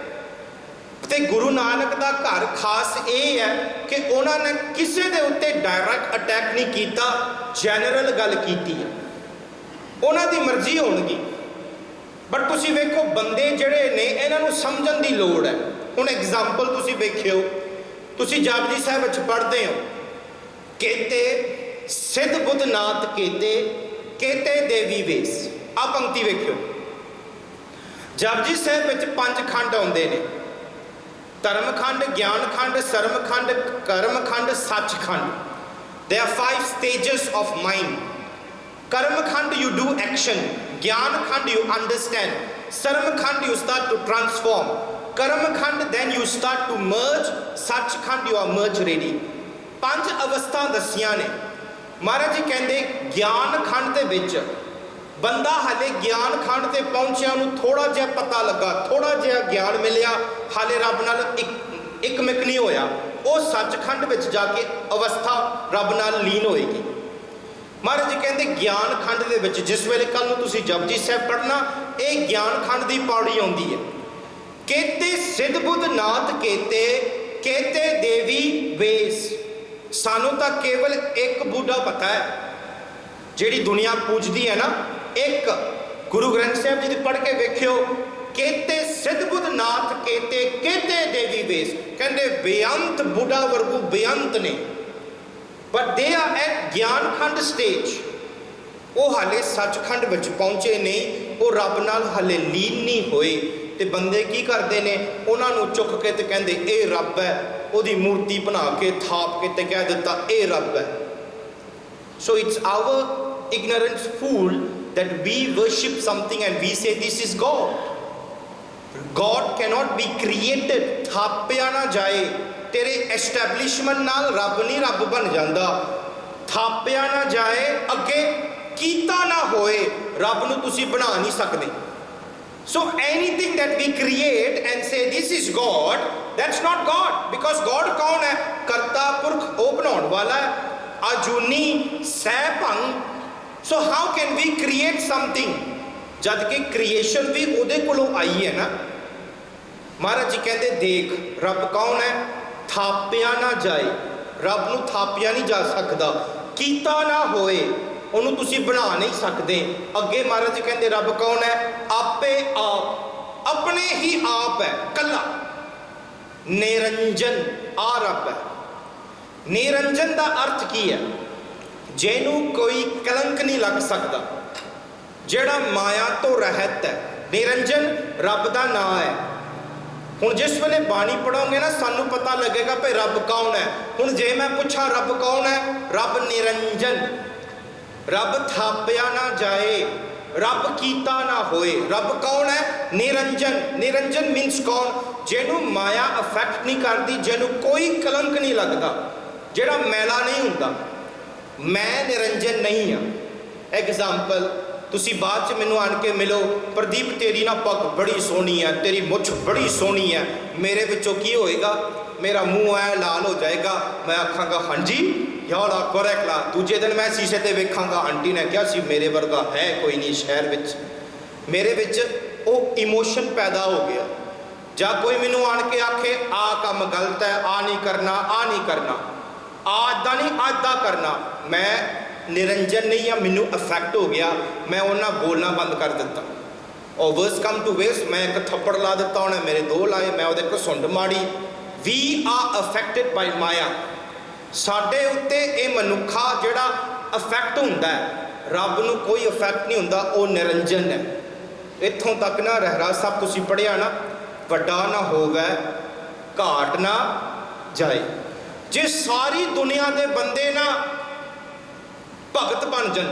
S1: ते गुरु नानक का घर खास ये है कि उन्होंने किसी के उत्ते डायरैक्ट अटैक नहीं किया, जनरल गल की है। उन्हों की मर्जी होगी, बट तुसी वेखो बंदे जिहड़े ने इन्हों समझण की लोड़ है। हुण एग्जाम्पल तुसी वेखियो, तुसी जापजी साहिब विच पढ़ते हो केते सिद्ध बुद्ध नाथ केते देवी वेस। आ पंक्ति वेखियो जापजी साहिब विच 5 खंड आउंदे ने, धर्म खंड, ज्ञान खंड, सर्म खंड, कर्म खंड, सच खंड। There are 5 stages of mind. कर्म खंड you do action, ज्ञान खंड you understand, सर्म खंड you start to transform, कर्म खंड then you start to merge, सच खंड you are merge ready। 5 अवस्था दसियां ने। महाराज जी कहते ज्ञान खंड के विच बंदा हाले ज्ञान खंड से पहुंचया उन्होंने थोड़ा जिहा पता लगा, थोड़ा जिहा ज्ञान मिलिया, हाले रब नाल एक मिक नहीं होया, वो सचखंड में जाके अवस्था रब नाल लीन होएगी। महाराज जी कहते ज्ञान खंड के जिस वेले कल तुसीं जपजी साहिब पढ़ना, ये ज्ञान खंड की पौड़ी आउंदी है। केते सिद्ध बुद्ध नाथ केते केते देवी वेस। सानू तो केवल एक बूढ़ा पता है जिहड़ी दुनिया पूजदी है ना, एक गुरु ग्रंथ साहब जी पढ़ के वेख्यो, केते सिद्ध बुद्ध नाथ केते केते देवी वेस। कहते बेअंत बुढ़ा वर्गू बेअंत ने, but they are at Gyankhand stage. वो हाले सचखंड विच पहुंचे नहीं, वो रब नाल हाले लीन नहीं होए। ते बंदे की करते हैं, उन्होंने चुक के तो कहते ये रब है, उसकी मूर्ति बना के थाप के ते कह दिता ये रब है। So it's our ignorance fool that we worship something and we say this is God. God cannot be created. थापिया ना जाए, तेरे एस्टैब्लिशमेंट नाल रब नहीं रब बन जाता। थापिया ना जाए, अगे कीता ना होए, रब नूं तुसीं बना नहीं सकते। So anything that we create and say this is God, that's not God, because God कौन है? करता पुरख, वो बनाने वाला है, अजूनी सैभंग। So how can we create something जद कि क्रिएशन भी उहदे कोलों आई है ना। महाराज जी कहते देख रब कौन है? थापिया ना जाए, रब नूं थापिया नहीं जा सकता, कीता ना होए, उन्होंने तुसी बना नहीं सकते। अगे महाराज जी कहते रब कौन है? आपे आप, अपने ही आप है, कला निरंजन आ रब है। निरंजन का अर्थ की है? जिन्हू कोई कलंक नहीं लग सकता, जेड़ा माया तो रहत है। निरंजन रब का नाम है। हुण जिस वेले बाणी पढ़ोगे ना, सानू पता लगेगा भाई रब कौन है। हुण जे मैं पूछा रब कौन है? रब निरंजन, रब थापिया ना जाए, रब कीता ना होए। रब कौन है? निरंजन। निरंजन मीन्स कौन? जिन्हों माया अफेक्ट नहीं करती, जिन्हों कोई कलंक नहीं लगता, जेड़ा मैला नहीं होता। मैं निरंजन नहीं हाँ। एग्जाम्पल, तुसी बाद च मैनू आन के मिलो, प्रदीप तेरी ना पग बड़ी सोहनी है, तेरी मुछ बड़ी सोहनी है। मेरे विचों की होएगा? मेरा मुँह है लाल हो जाएगा, मैं आखांगा हाँ जी याला करेक्ट ला। दूजे दिन मैं शीशे ते वेखांगा, आंटी ने कहा सी मेरे वर्गा है कोई नहीं शहर विच। मेरे विच वो इमोशन पैदा हो गया। जा कोई मैनू आन के आखे आ काम गलत है, आ नहीं करना, आ नहीं करना, आदा नहीं आदा करना, मैं निरंजन नहीं हाँ, मैनू अफेक्ट हो गया, मैं उन्हें बोलना बंद कर दिता। और वर्स कम टू वेस, मैं एक थप्पड़ ला दिता, उन्हें मेरे दो लाए, मैं वो को सुंड माड़ी। वी आर अफेक्टेड बाय माया। साडे उत्ते ये मनुखा जिहड़ा अफेक्ट हुंदा है, रब नूं कोई अफेक्ट नहीं हुंदा, वो निरंजन है। इत्थों तक ना रहराज साहब तुसीं पढ़िया ना, वड्डा ना होवे घाट ना जाए। जे सारी दुनिया के बंदे ना भगत बन जान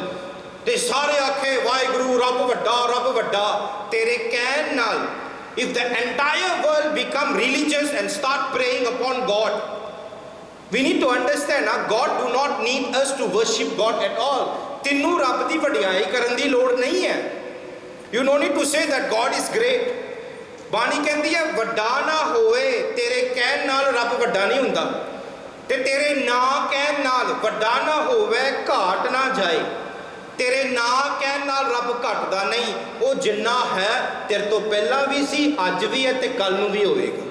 S1: ते सारे आखे वाहिगुरू रब वड्डा, तेरे कहण नाल if the entire world become religious and start praying upon God, we need to understand that God do not need us to worship God at all. तिन्नू रब दी वडियाई करन दी लोड़ नहीं है। You no need to say that God is great. बाणी कहती है वड्डा ना होए, तेरे कहण नाल रब वड्डा नहीं हुंदा, ते तेरे ना कहण नाल वड्डा ना होवे घाट ना जाए। तेरे ना कहण नाल रब घटदा नहीं, वो जिन्ना है तेरे तो पहला भी सी, अज भी है ते कल नूं भी होएगा।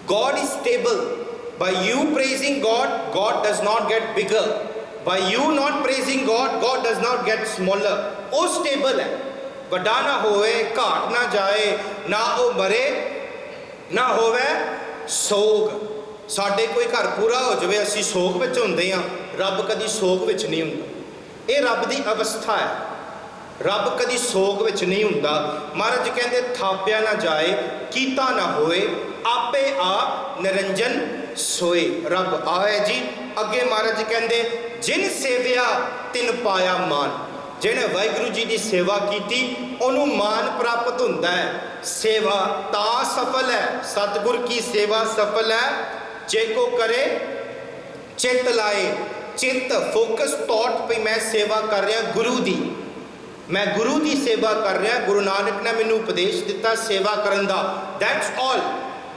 S1: God is stable. By you praising God, God does not get bigger. By you not praising God, God does not get smaller. वो stable है, वड्डा ना होए घाट ना जाए, ना वो मरे ना होवे सोग। साडे कोई घर पूरा हो जाए असी सोग विच हुंदे हां, रब कदी सोग विच नहीं हुंदा। ये रब की अवस्था है, रब कदी सोग विच नहीं हुंदा। महाराज कहते थापिया ना जाए, कीता ना होए, आपे आप निरंजन सोए। रब आए जी। अगे महाराज कहते जिन सेविया तिन पाया मान। जिन्हें वाहिगुरू जी की सेवा की उन्होंने मान प्राप्त होता है। सेवा ता सफल है, सतगुर की सेवा सफल है, जे को करे चित लाए। चित फोकस थॉट पे मैं सेवा कर रहा गुरु दी, मैं गुरु की सेवा कर रहा। गुरु नानक ने मैनू उपदेश दिता सेवा करन दा, that's all.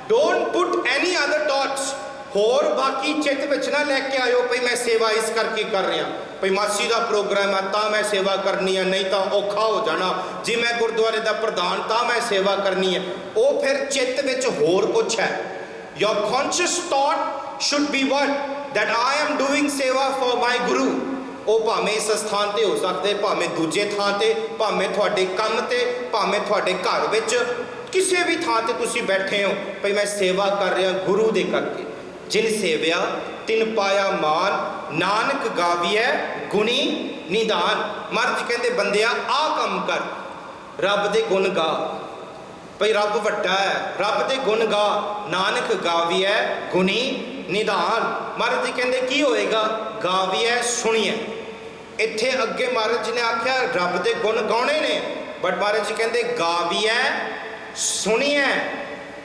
S1: Don't put any other thoughts. होर बाकी चित विच ना लैके आयो भाई मैं सेवा इस करके कर रहा। ਭਈ ਮਾਸੀ ਦਾ ਪ੍ਰੋਗਰਾਮ ਹੈ ਤਾਂ ਮੈਂ ਸੇਵਾ ਕਰਨੀ ਹੈ, ਨਹੀਂ ਤਾਂ ਔਖਾ ਹੋ ਜਾਣਾ, ਜੇ ਮੈਂ ਗੁਰਦੁਆਰੇ ਦਾ ਪ੍ਰਧਾਨ ਤਾਂ ਮੈਂ ਸੇਵਾ ਕਰਨੀ ਹੈ। ਉਹ ਫਿਰ ਚਿੱਤ ਵਿੱਚ ਹੋਰ ਕੁਛ ਹੈ। Your conscious thought should be what? That I am doing ਸੇਵਾ for my Guru। ਉਹ ਭਾਵੇਂ ਇਸ ਸਥਾਨ ਤੇ ਹੋ ਸਕਦੇ, ਭਾਵੇਂ ਦੂਜੇ ਥਾਂ ਤੇ, ਭਾਵੇਂ ਤੁਹਾਡੇ ਕੰਮ ਤੇ, ਭਾਵੇਂ ਤੁਹਾਡੇ ਘਰ ਵਿੱਚ, ਕਿਸੇ ਵੀ ਥਾਂ ਤੇ ਤੁਸੀਂ ਬੈਠੇ ਹੋ, ਭਈ ਮੈਂ ਸੇਵਾ ਕਰ ਰਿਹਾ ਗੁਰੂ ਦੇ ਕਰਕੇ। ਜਿਨ ਸੇਵਿਆ ਤਿਨ ਪਾਇਆ ਮਾਨ, ਨਾਨਕ ਗਾਵੀਐ ਗੁਣੀ ਨਿਧਾਨ। ਮਹਾਰਾਜ ਕਹਿੰਦੇ ਬੰਦਿਆ ਆਹ ਕੰਮ ਕਰ, ਰੱਬ ਦੇ ਗੁਣ ਗਾ, ਭਈ ਰੱਬ ਵੱਡਾ ਹੈ, ਰੱਬ ਦੇ ਗੁਣ ਗਾ, ਨਾਨਕ ਗਾਵੀਐ ਗੁਣੀ ਨਿਧਾਨ। ਮਹਾਰਾਜ ਜੀ ਕਹਿੰਦੇ ਕੀ ਹੋਏਗਾ? ਗਾਵੀਐ ਸੁਣੀਐ। ਇੱਥੇ ਅੱਗੇ ਮਹਾਰਾਜ ਜੀ ਨੇ ਆਖਿਆ ਰੱਬ ਦੇ ਗੁਣ ਗਾਉਣੇ ਨੇ, ਬਟ ਮਹਾਰਾਜ ਜੀ ਕਹਿੰਦੇ ਗਾਵੀਐ ਸੁਣੀਐ।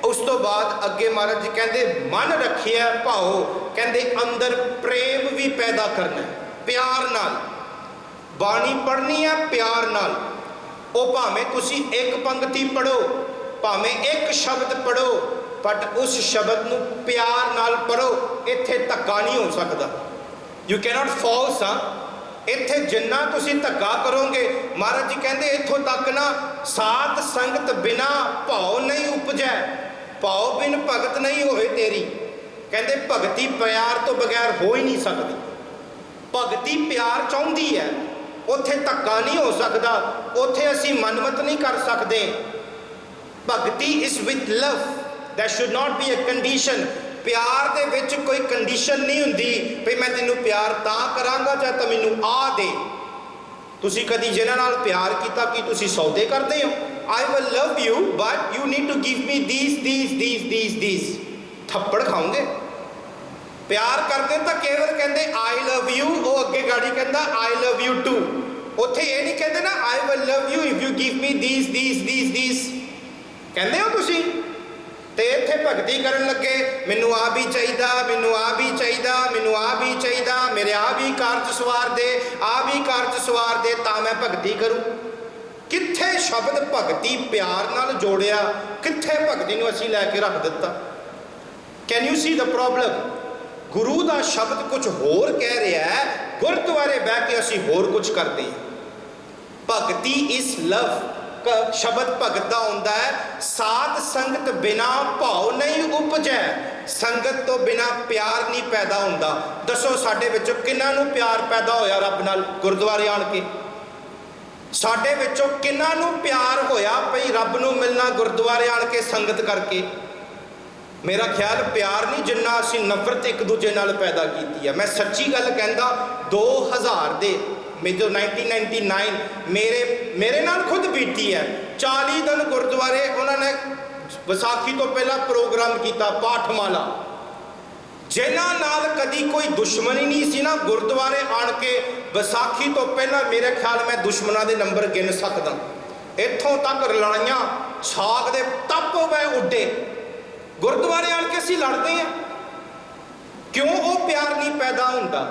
S1: ਉਸ ਤੋਂ ਬਾਅਦ ਅੱਗੇ ਮਹਾਰਾਜ ਜੀ ਕਹਿੰਦੇ ਮਨ ਰੱਖਿਆ ਭਾਓ, ਕਹਿੰਦੇ ਅੰਦਰ ਪ੍ਰੇਮ ਵੀ ਪੈਦਾ ਕਰਨਾ, ਪਿਆਰ ਨਾਲ ਬਾਣੀ ਪੜ੍ਹਨੀ ਹੈ, ਪਿਆਰ ਨਾਲ। ਉਹ ਭਾਵੇਂ ਤੁਸੀਂ ਇੱਕ ਪੰਕਤੀ ਪੜ੍ਹੋ, ਭਾਵੇਂ ਇੱਕ ਸ਼ਬਦ ਪੜ੍ਹੋ, ਬਟ ਉਸ ਸ਼ਬਦ ਨੂੰ ਪਿਆਰ ਨਾਲ ਪੜ੍ਹੋ। ਇੱਥੇ ਧੱਕਾ ਨਹੀਂ ਹੋ ਸਕਦਾ। You cannot false. ਇੱਥੇ ਜਿੰਨਾ ਤੁਸੀਂ ਧੱਕਾ ਕਰੋਗੇ, ਮਹਾਰਾਜ ਜੀ ਕਹਿੰਦੇ ਇੱਥੋਂ ਤੱਕ ਨਾ, ਸਾਧ ਸੰਗਤ ਬਿਨਾ ਭਾਉ ਨਹੀਂ ਉਪਜੈ, ਭਾਉ ਬਿਨ ਭਗਤ ਨਹੀਂ ਹੋਏ ਤੇਰੀ। ਕਹਿੰਦੇ ਭਗਤੀ ਪਿਆਰ ਤੋਂ ਬਗੈਰ ਹੋ ਹੀ ਨਹੀਂ ਸਕਦੀ। ਭਗਤੀ ਪਿਆਰ ਚਾਹੁੰਦੀ ਹੈ, ਉੱਥੇ ਧੱਕਾ ਨਹੀਂ ਹੋ ਸਕਦਾ, ਉੱਥੇ ਅਸੀਂ ਮਨਮਤ ਨਹੀਂ ਕਰ ਸਕਦੇ। ਭਗਤੀ is with love, that should not be a condition. ਪਿਆਰ ਦੇ ਵਿੱਚ ਕੋਈ ਕੰਡੀਸ਼ਨ ਨਹੀਂ ਹੁੰਦੀ ਵੀ ਮੈਂ ਤੈਨੂੰ ਪਿਆਰ ਤਾਂ ਕਰਾਂਗਾ ਜਾਂ ਤਾਂ ਮੈਨੂੰ ਆ ਦੇ। ਤੁਸੀਂ ਕਦੀ ਜਿਹਨਾਂ ਨਾਲ ਪਿਆਰ ਕੀਤਾ, ਕੀ ਤੁਸੀਂ ਸੌਦੇ ਕਰਦੇ ਹੋ? I will love you but you need to give me these। ਥੱਪੜ ਖਾਓਗੇ। ਪਿਆਰ ਕਰਦੇ ਤਾਂ ਕੇਵਲ ਕਹਿੰਦੇ I love you, ਉਹ ਅੱਗੇ ਗਾੜੀ ਕਹਿੰਦਾ I love you too। ਉੱਥੇ ਇਹ ਨਹੀਂ ਕਹਿੰਦੇ ਨਾ I will love you if you give me these। ਕਹਿੰਦੇ ਹੋ ਤੁਸੀਂ? ਤੇ ਇੱਥੇ ਭਗਤੀ ਕਰਨ ਲੱਗੇ, ਮੈਨੂੰ ਆ ਵੀ ਚਾਹੀਦਾ, ਮੈਨੂੰ ਆ ਵੀ ਚਾਹੀਦਾ, ਮੈਨੂੰ ਆ ਵੀ ਚਾਹੀਦਾ, ਮੇਰੇ ਆ ਵੀ ਕਾਰਜ ਸਵਾਰ ਦੇ, ਆ ਵੀ ਕਾਰਜ ਸਵਾਰ ਦੇ, ਤਾਂ ਮੈਂ ਭਗਤੀ ਕਰੂੰ। ਕਿੱਥੇ ਸ਼ਬਦ ਭਗਤੀ ਪਿਆਰ ਨਾਲ ਜੋੜਿਆ? ਕਿੱਥੇ ਭਗਤੀ ਨੂੰ ਅਸੀਂ ਲੈ ਕੇ ਰੱਖ ਦਿੱਤਾ? Can you see the problem? ਗੁਰੂ ਦਾ ਸ਼ਬਦ ਕੁਝ ਹੋਰ ਕਹਿ ਰਿਹਾ ਹੈ, ਗੁਰਦੁਆਰੇ ਬਹਿ ਕੇ ਅਸੀਂ ਹੋਰ ਕੁਝ ਕਰਦੇ ਹਾਂ। ਭਗਤੀ ਇਸ ਲਵ। ਸ਼ਬਦ ਭਗਤ ਦਾ ਹੁੰਦਾ ਹੈ, ਸਾਧ ਸੰਗਤ ਬਿਨਾ ਭਾਉ ਨਹੀਂ ਉਪਜੈ। ਸੰਗਤ ਤੋਂ ਬਿਨਾ ਪਿਆਰ ਨਹੀਂ ਪੈਦਾ ਹੁੰਦਾ। ਦੱਸੋ ਸਾਡੇ ਵਿੱਚੋਂ ਕਿੰਨਾਂ ਨੂੰ ਪਿਆਰ ਪੈਦਾ ਹੋਇਆ ਰੱਬ ਨਾਲ ਗੁਰਦੁਆਰੇ ਆਣ ਕੇ? ਸਾਡੇ ਵਿੱਚੋਂ ਕਿੰਨਾਂ ਨੂੰ ਪਿਆਰ ਹੋਇਆ ਭਈ ਰੱਬ ਨੂੰ ਮਿਲਣਾ ਗੁਰਦੁਆਰੇ ਆਣ ਕੇ ਸੰਗਤ ਕਰਕੇ? ਮੇਰਾ ਖਿਆਲ ਪਿਆਰ ਨਹੀਂ ਜਿੰਨਾ ਅਸੀਂ ਨਫ਼ਰਤ ਇੱਕ ਦੂਜੇ ਨਾਲ ਪੈਦਾ ਕੀਤੀ ਹੈ। ਮੈਂ ਸੱਚੀ ਗੱਲ ਕਹਿੰਦਾ, 2000 ਦੇ ਮੇਰੇ 1999 ਮੇਰੇ ਨਾਲ ਖੁਦ ਬੀਤੀ ਹੈ। 40 ਦਿਨ ਗੁਰਦੁਆਰੇ ਉਹਨਾਂ ਨੇ ਵਿਸਾਖੀ ਤੋਂ ਪਹਿਲਾਂ ਪ੍ਰੋਗਰਾਮ ਕੀਤਾ, ਪਾਠਮਾਲਾ। ਜਿਨ੍ਹਾਂ ਨਾਲ ਕਦੀ ਕੋਈ ਦੁਸ਼ਮਣੀ ਨਹੀਂ ਸੀ ਨਾ, ਗੁਰਦੁਆਰੇ ਆਣ ਕੇ ਵਿਸਾਖੀ ਤੋਂ ਪਹਿਲਾਂ ਮੇਰੇ ਖਿਆਲ ਮੈਂ ਦੁਸ਼ਮਣਾਂ ਦੇ ਨੰਬਰ ਗਿਣ ਸਕਦਾ। ਇੱਥੋਂ ਤੱਕ ਲੜਾਈਆਂ ਛਾਗ ਦੇ ਤਪ ਵੇ ਉੱਡੇ। ਗੁਰਦੁਆਰੇ ਆਣ ਕੇ ਅਸੀਂ ਲੜਦੇ ਹਾਂ। ਕਿਉਂ? ਉਹ ਪਿਆਰ ਨਹੀਂ ਪੈਦਾ ਹੁੰਦਾ।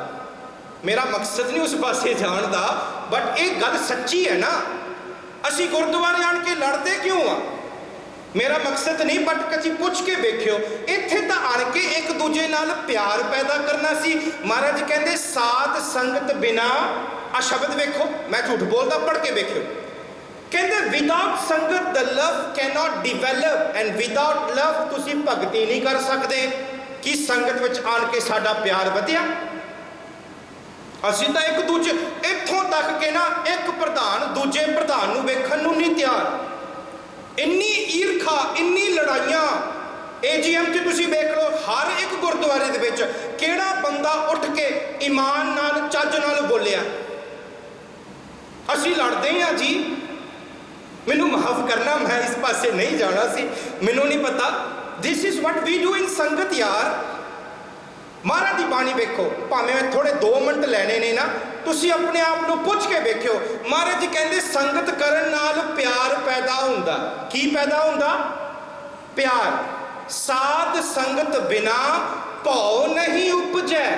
S1: ਮੇਰਾ ਮਕਸਦ ਨਹੀਂ ਉਸ ਪਾਸੇ ਜਾਣ ਦਾ, ਬਟ ਇਹ ਗੱਲ ਸੱਚੀ ਹੈ ਨਾ। ਅਸੀਂ ਗੁਰਦੁਆਰੇ ਆਣ ਕੇ ਲੜਦੇ ਕਿਉਂ ਆ? ਮੇਰਾ ਮਕਸਦ ਨਹੀਂ, ਬਟ ਕਦੀ ਪੁੱਛ ਕੇ ਵੇਖਿਓ, ਇੱਥੇ ਤਾਂ ਆਣ ਕੇ ਇੱਕ ਦੂਜੇ ਨਾਲ ਪਿਆਰ ਪੈਦਾ ਕਰਨਾ ਸੀ। ਮਹਾਰਾਜ ਕਹਿੰਦੇ ਸਾਧ ਸੰਗਤ ਬਿਨਾ, ਆ ਸ਼ਬਦ ਵੇਖੋ, ਮੈਂ ਝੂਠ ਬੋਲਦਾ, ਪੜ੍ਹ ਕੇ ਵੇਖਿਓ। ਕਹਿੰਦੇ ਵਿਦਾਊਟ ਸੰਗਤ ਦ ਲਵ ਕੈਨੋਟ ਡਿਵੈਲਪ, ਐਂਡ ਵਿਦਾਊਟ ਲਵ ਤੁਸੀਂ ਭਗਤੀ ਨਹੀਂ ਕਰ ਸਕਦੇ। ਕਿ ਸੰਗਤ ਵਿੱਚ ਆਣ ਕੇ ਸਾਡਾ ਪਿਆਰ ਵਧਿਆ? ਅਸੀਂ ਤਾਂ ਇੱਕ ਦੂਜੇ, ਇੱਥੋਂ ਤੱਕ ਕਿ ਨਾ ਇੱਕ ਪ੍ਰਧਾਨ ਦੂਜੇ ਪ੍ਰਧਾਨ ਨੂੰ ਵੇਖਣ ਨੂੰ ਨਹੀਂ ਤਿਆਰ। ਇੰਨੀ ਈਰਖਾ, ਇੰਨੀ ਲੜਾਈਆਂ। AGM 'ਚ ਤੁਸੀਂ ਵੇਖ ਲਓ, ਹਰ ਇੱਕ ਗੁਰਦੁਆਰੇ ਦੇ ਵਿੱਚ ਕਿਹੜਾ ਬੰਦਾ ਉੱਠ ਕੇ ਈਮਾਨ ਨਾਲ, ਚੱਜ ਨਾਲ ਬੋਲਿਆ? ਅਸੀਂ ਲੜਦੇ ਹਾਂ ਜੀ। ਮੈਨੂੰ ਮਾਫ ਕਰਨਾ, ਮੈਂ ਇਸ ਪਾਸੇ ਨਹੀਂ ਜਾਣਾ ਸੀ, ਮੈਨੂੰ ਨਹੀਂ ਪਤਾ। This is what we do ਇਨ ਸੰਗਤ ਯਾਰ। ਮਹਾਰਾਜ ਦੀ ਬਾਣੀ ਵੇਖੋ, ਭਾਵੇਂ ਮੈਂ ਥੋੜੇ 2 ਮਿੰਟ ਲੈਣੇ ਨੇ ਨਾ, ਤੁਸੀਂ ਆਪਣੇ ਆਪ ਨੂੰ ਪੁੱਛ ਕੇ ਵੇਖਿਓ। ਮਹਾਰਾਜ ਜੀ ਕਹਿੰਦੇ ਸੰਗਤ ਕਰਨ ਨਾਲ ਪਿਆਰ ਪੈਦਾ ਹੁੰਦਾ। ਕੀ ਪੈਦਾ ਹੁੰਦਾ? ਪਿਆਰ। ਸਾਧ ਸੰਗਤ ਬਿਨਾ ਭਾਉ ਨਹੀਂ ਉਪਜੈ।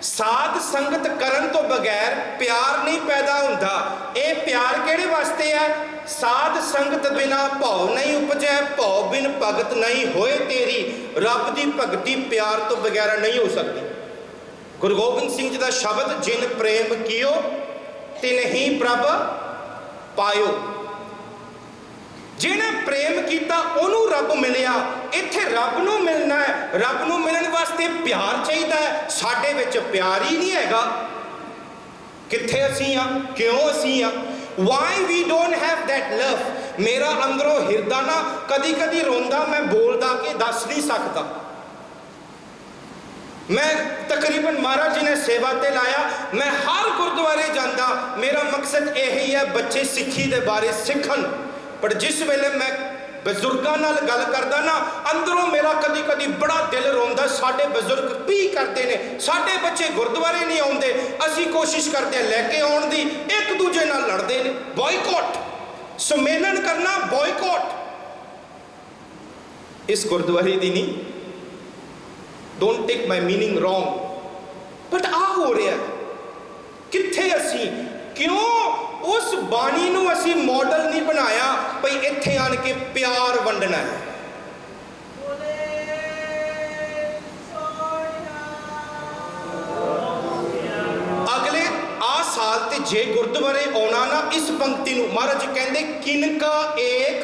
S1: ਸਾਧ ਸੰਗਤ ਕਰਨ ਤੋਂ ਬਗੈਰ ਪਿਆਰ ਨਹੀਂ ਪੈਦਾ ਹੁੰਦਾ। ਇਹ ਪਿਆਰ ਕਿਹੜੇ ਵਾਸਤੇ ਹੈ? ਸਾਧ ਸੰਗਤ ਬਿਨਾ ਭਾਉ ਨਹੀਂ ਉਪਜੈ, ਭਾਉ ਬਿਨ ਭਗਤ ਨਹੀਂ ਹੋਏ ਤੇਰੀ। ਰੱਬ ਦੀ ਭਗਤੀ ਪਿਆਰ ਤੋਂ ਬਗੈਰ ਨਹੀਂ ਹੋ ਸਕਦੀ। गुरु गोबिंद सिंह जी का शब्द, जिन प्रेम कियो तिन ही प्रभ पायो। जिन्हें प्रेम किया उन्होंने रब मिलिया। इत्थे रब नूं मिलना है, रब नूं मिलण वास्ते प्यार चाहिए। साडे विच प्यार ही नहीं हैगा। कित्थे असीं आ, क्यों असीं आ? Why we don't have that love. मेरा अंदरों हिरदा ना कदी कदी रोंदा, मैं बोलदा कि दस नहीं सकता। मैं तकरीबन महाराज जी ने सेवा ते लाया, मैं हर गुरुद्वारे जांदा, मेरा मकसद यही है बच्चे सिक्खी दे बारे सीखन। पर जिस वेले मैं बजुर्गों नाल गल करदा ना, अंदरों मेरा कदी कदी बड़ा दिल रोंदा। साडे बजुर्ग पी करते ने, साडे बच्चे गुरुद्वारे नहीं आउंदे, असी कोशिश करते लैके आउण दी, एक दूजे नाल लड़दे ने। बॉयकॉट, सम्मेलन करना बॉयकॉट। इस गुरुद्वारे दी नहीं, don't take my meaning wrong, but आ हो रहा कित्थे असी? क्यों उस बाणी नूं असी मॉडल नहीं बनाया भई इत्थे आन के प्यार वंडना है। अगले आ साल ते जे गुरुद्वारे आना ना, इस पंक्ति नूं महाराज कहंदे किनका एक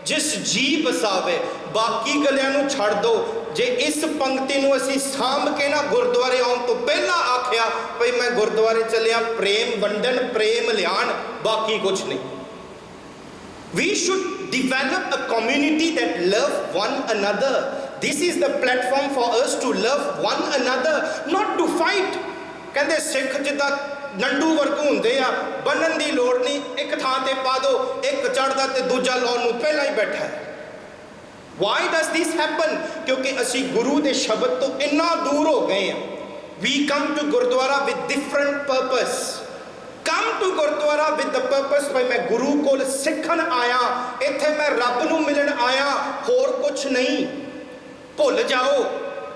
S1: जिस जी बसावे, बाकी गलियां नूं छड़ दो। जे इस पंक्ति नूं असीं सांभ के ना गुरुद्वारे आउण तो पहला आखिया भई मैं गुरुद्वारे चलिया प्रेम वंडन, प्रेम लियाण, बाकी कुछ नहीं। We should develop a community that love one another. This is the platform for us to love one another, not to fight. कहंदे सिख जिद्दां नंडू वर्गू हुंदे आ, बनन दी लोड़ नहीं, एक थां ते पा दो, एक चढ़दा ते दूजा लाउण नूं पहला ही बैठा है। Why does this happen? क्योंकि असी गुरु दे शब्द तो इन्ना दूर हो गए हैं। We come to gurdwara with different purpose. Come to gurdwara with the purpose भाई मैं गुरु कोल सिखन आया, इत्थे मैं रब नूं मिलन आया, होर कुछ नहीं। भुल जाओ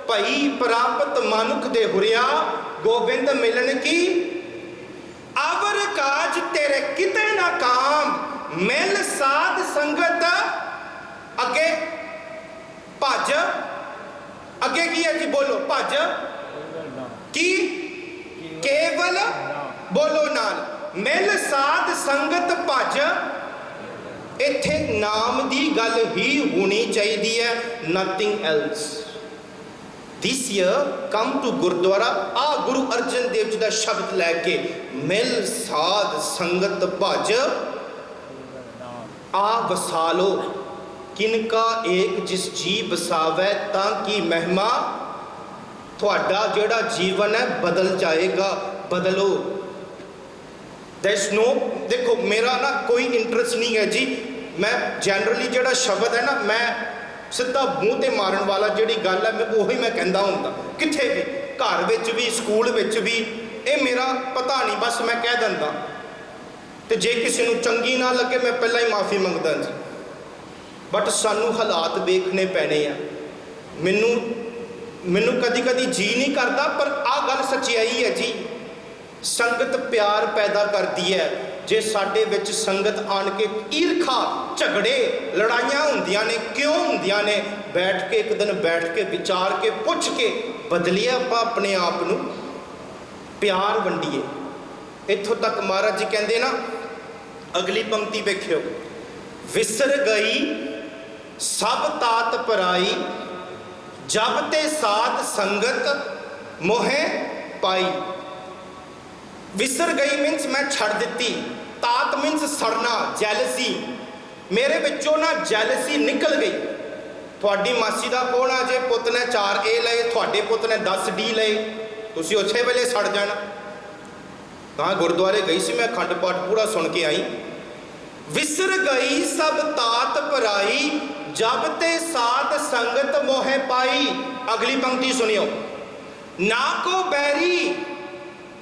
S1: भाई प्राप्त मानुख दे हुरिया, गोबिंद मिलन की अवर काज तेरे किते ना काम, मिल साध संगत अगे भज। अगे की है जी, बोलो भज की केवल, बोलो नाल मिल साध संगत भज। इत्थे नाम दी गल ही होनी चाहिए है, nothing else. This year come to gurdwara, आ गुरु अर्जन देव जी का शब्द लैके मिल साध संगत भज, आ वसा लो किनका एक जिस जी बसावै ताकि महिमा थोड़ा जोड़ा जीवन है बदल जाएगा। बदलो। नो देखो मेरा ना कोई इंटरेस्ट नहीं है जी, मैं जनरली जोड़ा शब्द है ना, मैं सीधा मूँह ते मारन वाला जी गल है, मैं उही मैं कहता हूँ कित्थे भी, घर विच भी स्कूल विच भी, ये मेरा पता नहीं, बस मैं कह दिंदा। तो जे किसी नूं चंगी ना लगे मैं पहला ही माफ़ी मंगदा जी। बट सानू हालात देखने पैने आ। मैनू कदी कदी जी नहीं करता, पर आ गल सच्चाई है जी। संगत प्यार पैदा करती है। जे साडे विच संगत आन के ईरखा झगड़े लड़ाइयां हुंदियां ने, क्यों हुंदियां ने? बैठ के एक दिन बैठ के विचार के पुछ के बदलिए आपां अपने आप नूं, प्यार वंडीए। इत्थों तक महाराज जी कहंदे ना, अगली पंक्ति वेखियो, विसर गई सब तात पराई, जब ते साध संगत मोहे पाई। विसर गई मीन्स मैं छड़ दी, तात मीन्स सड़ना, जैलसी। मेरे विचों ना जैलसी निकल गई। थोड़ी मासी का कौन आ जे पुत ने 4 ए लए, थोड़े पुत ने 10 डी लए, तुसी उसे वेले सड़ जाना। कहाँ गुरुद्वारे गई सी मैं, अखंड पाठ पूरा सुन के आई। विसर गई सब तात पराई, जब ते साध संगत मोहे पाई। अगली पंक्ति सुनियो, ना को बैरी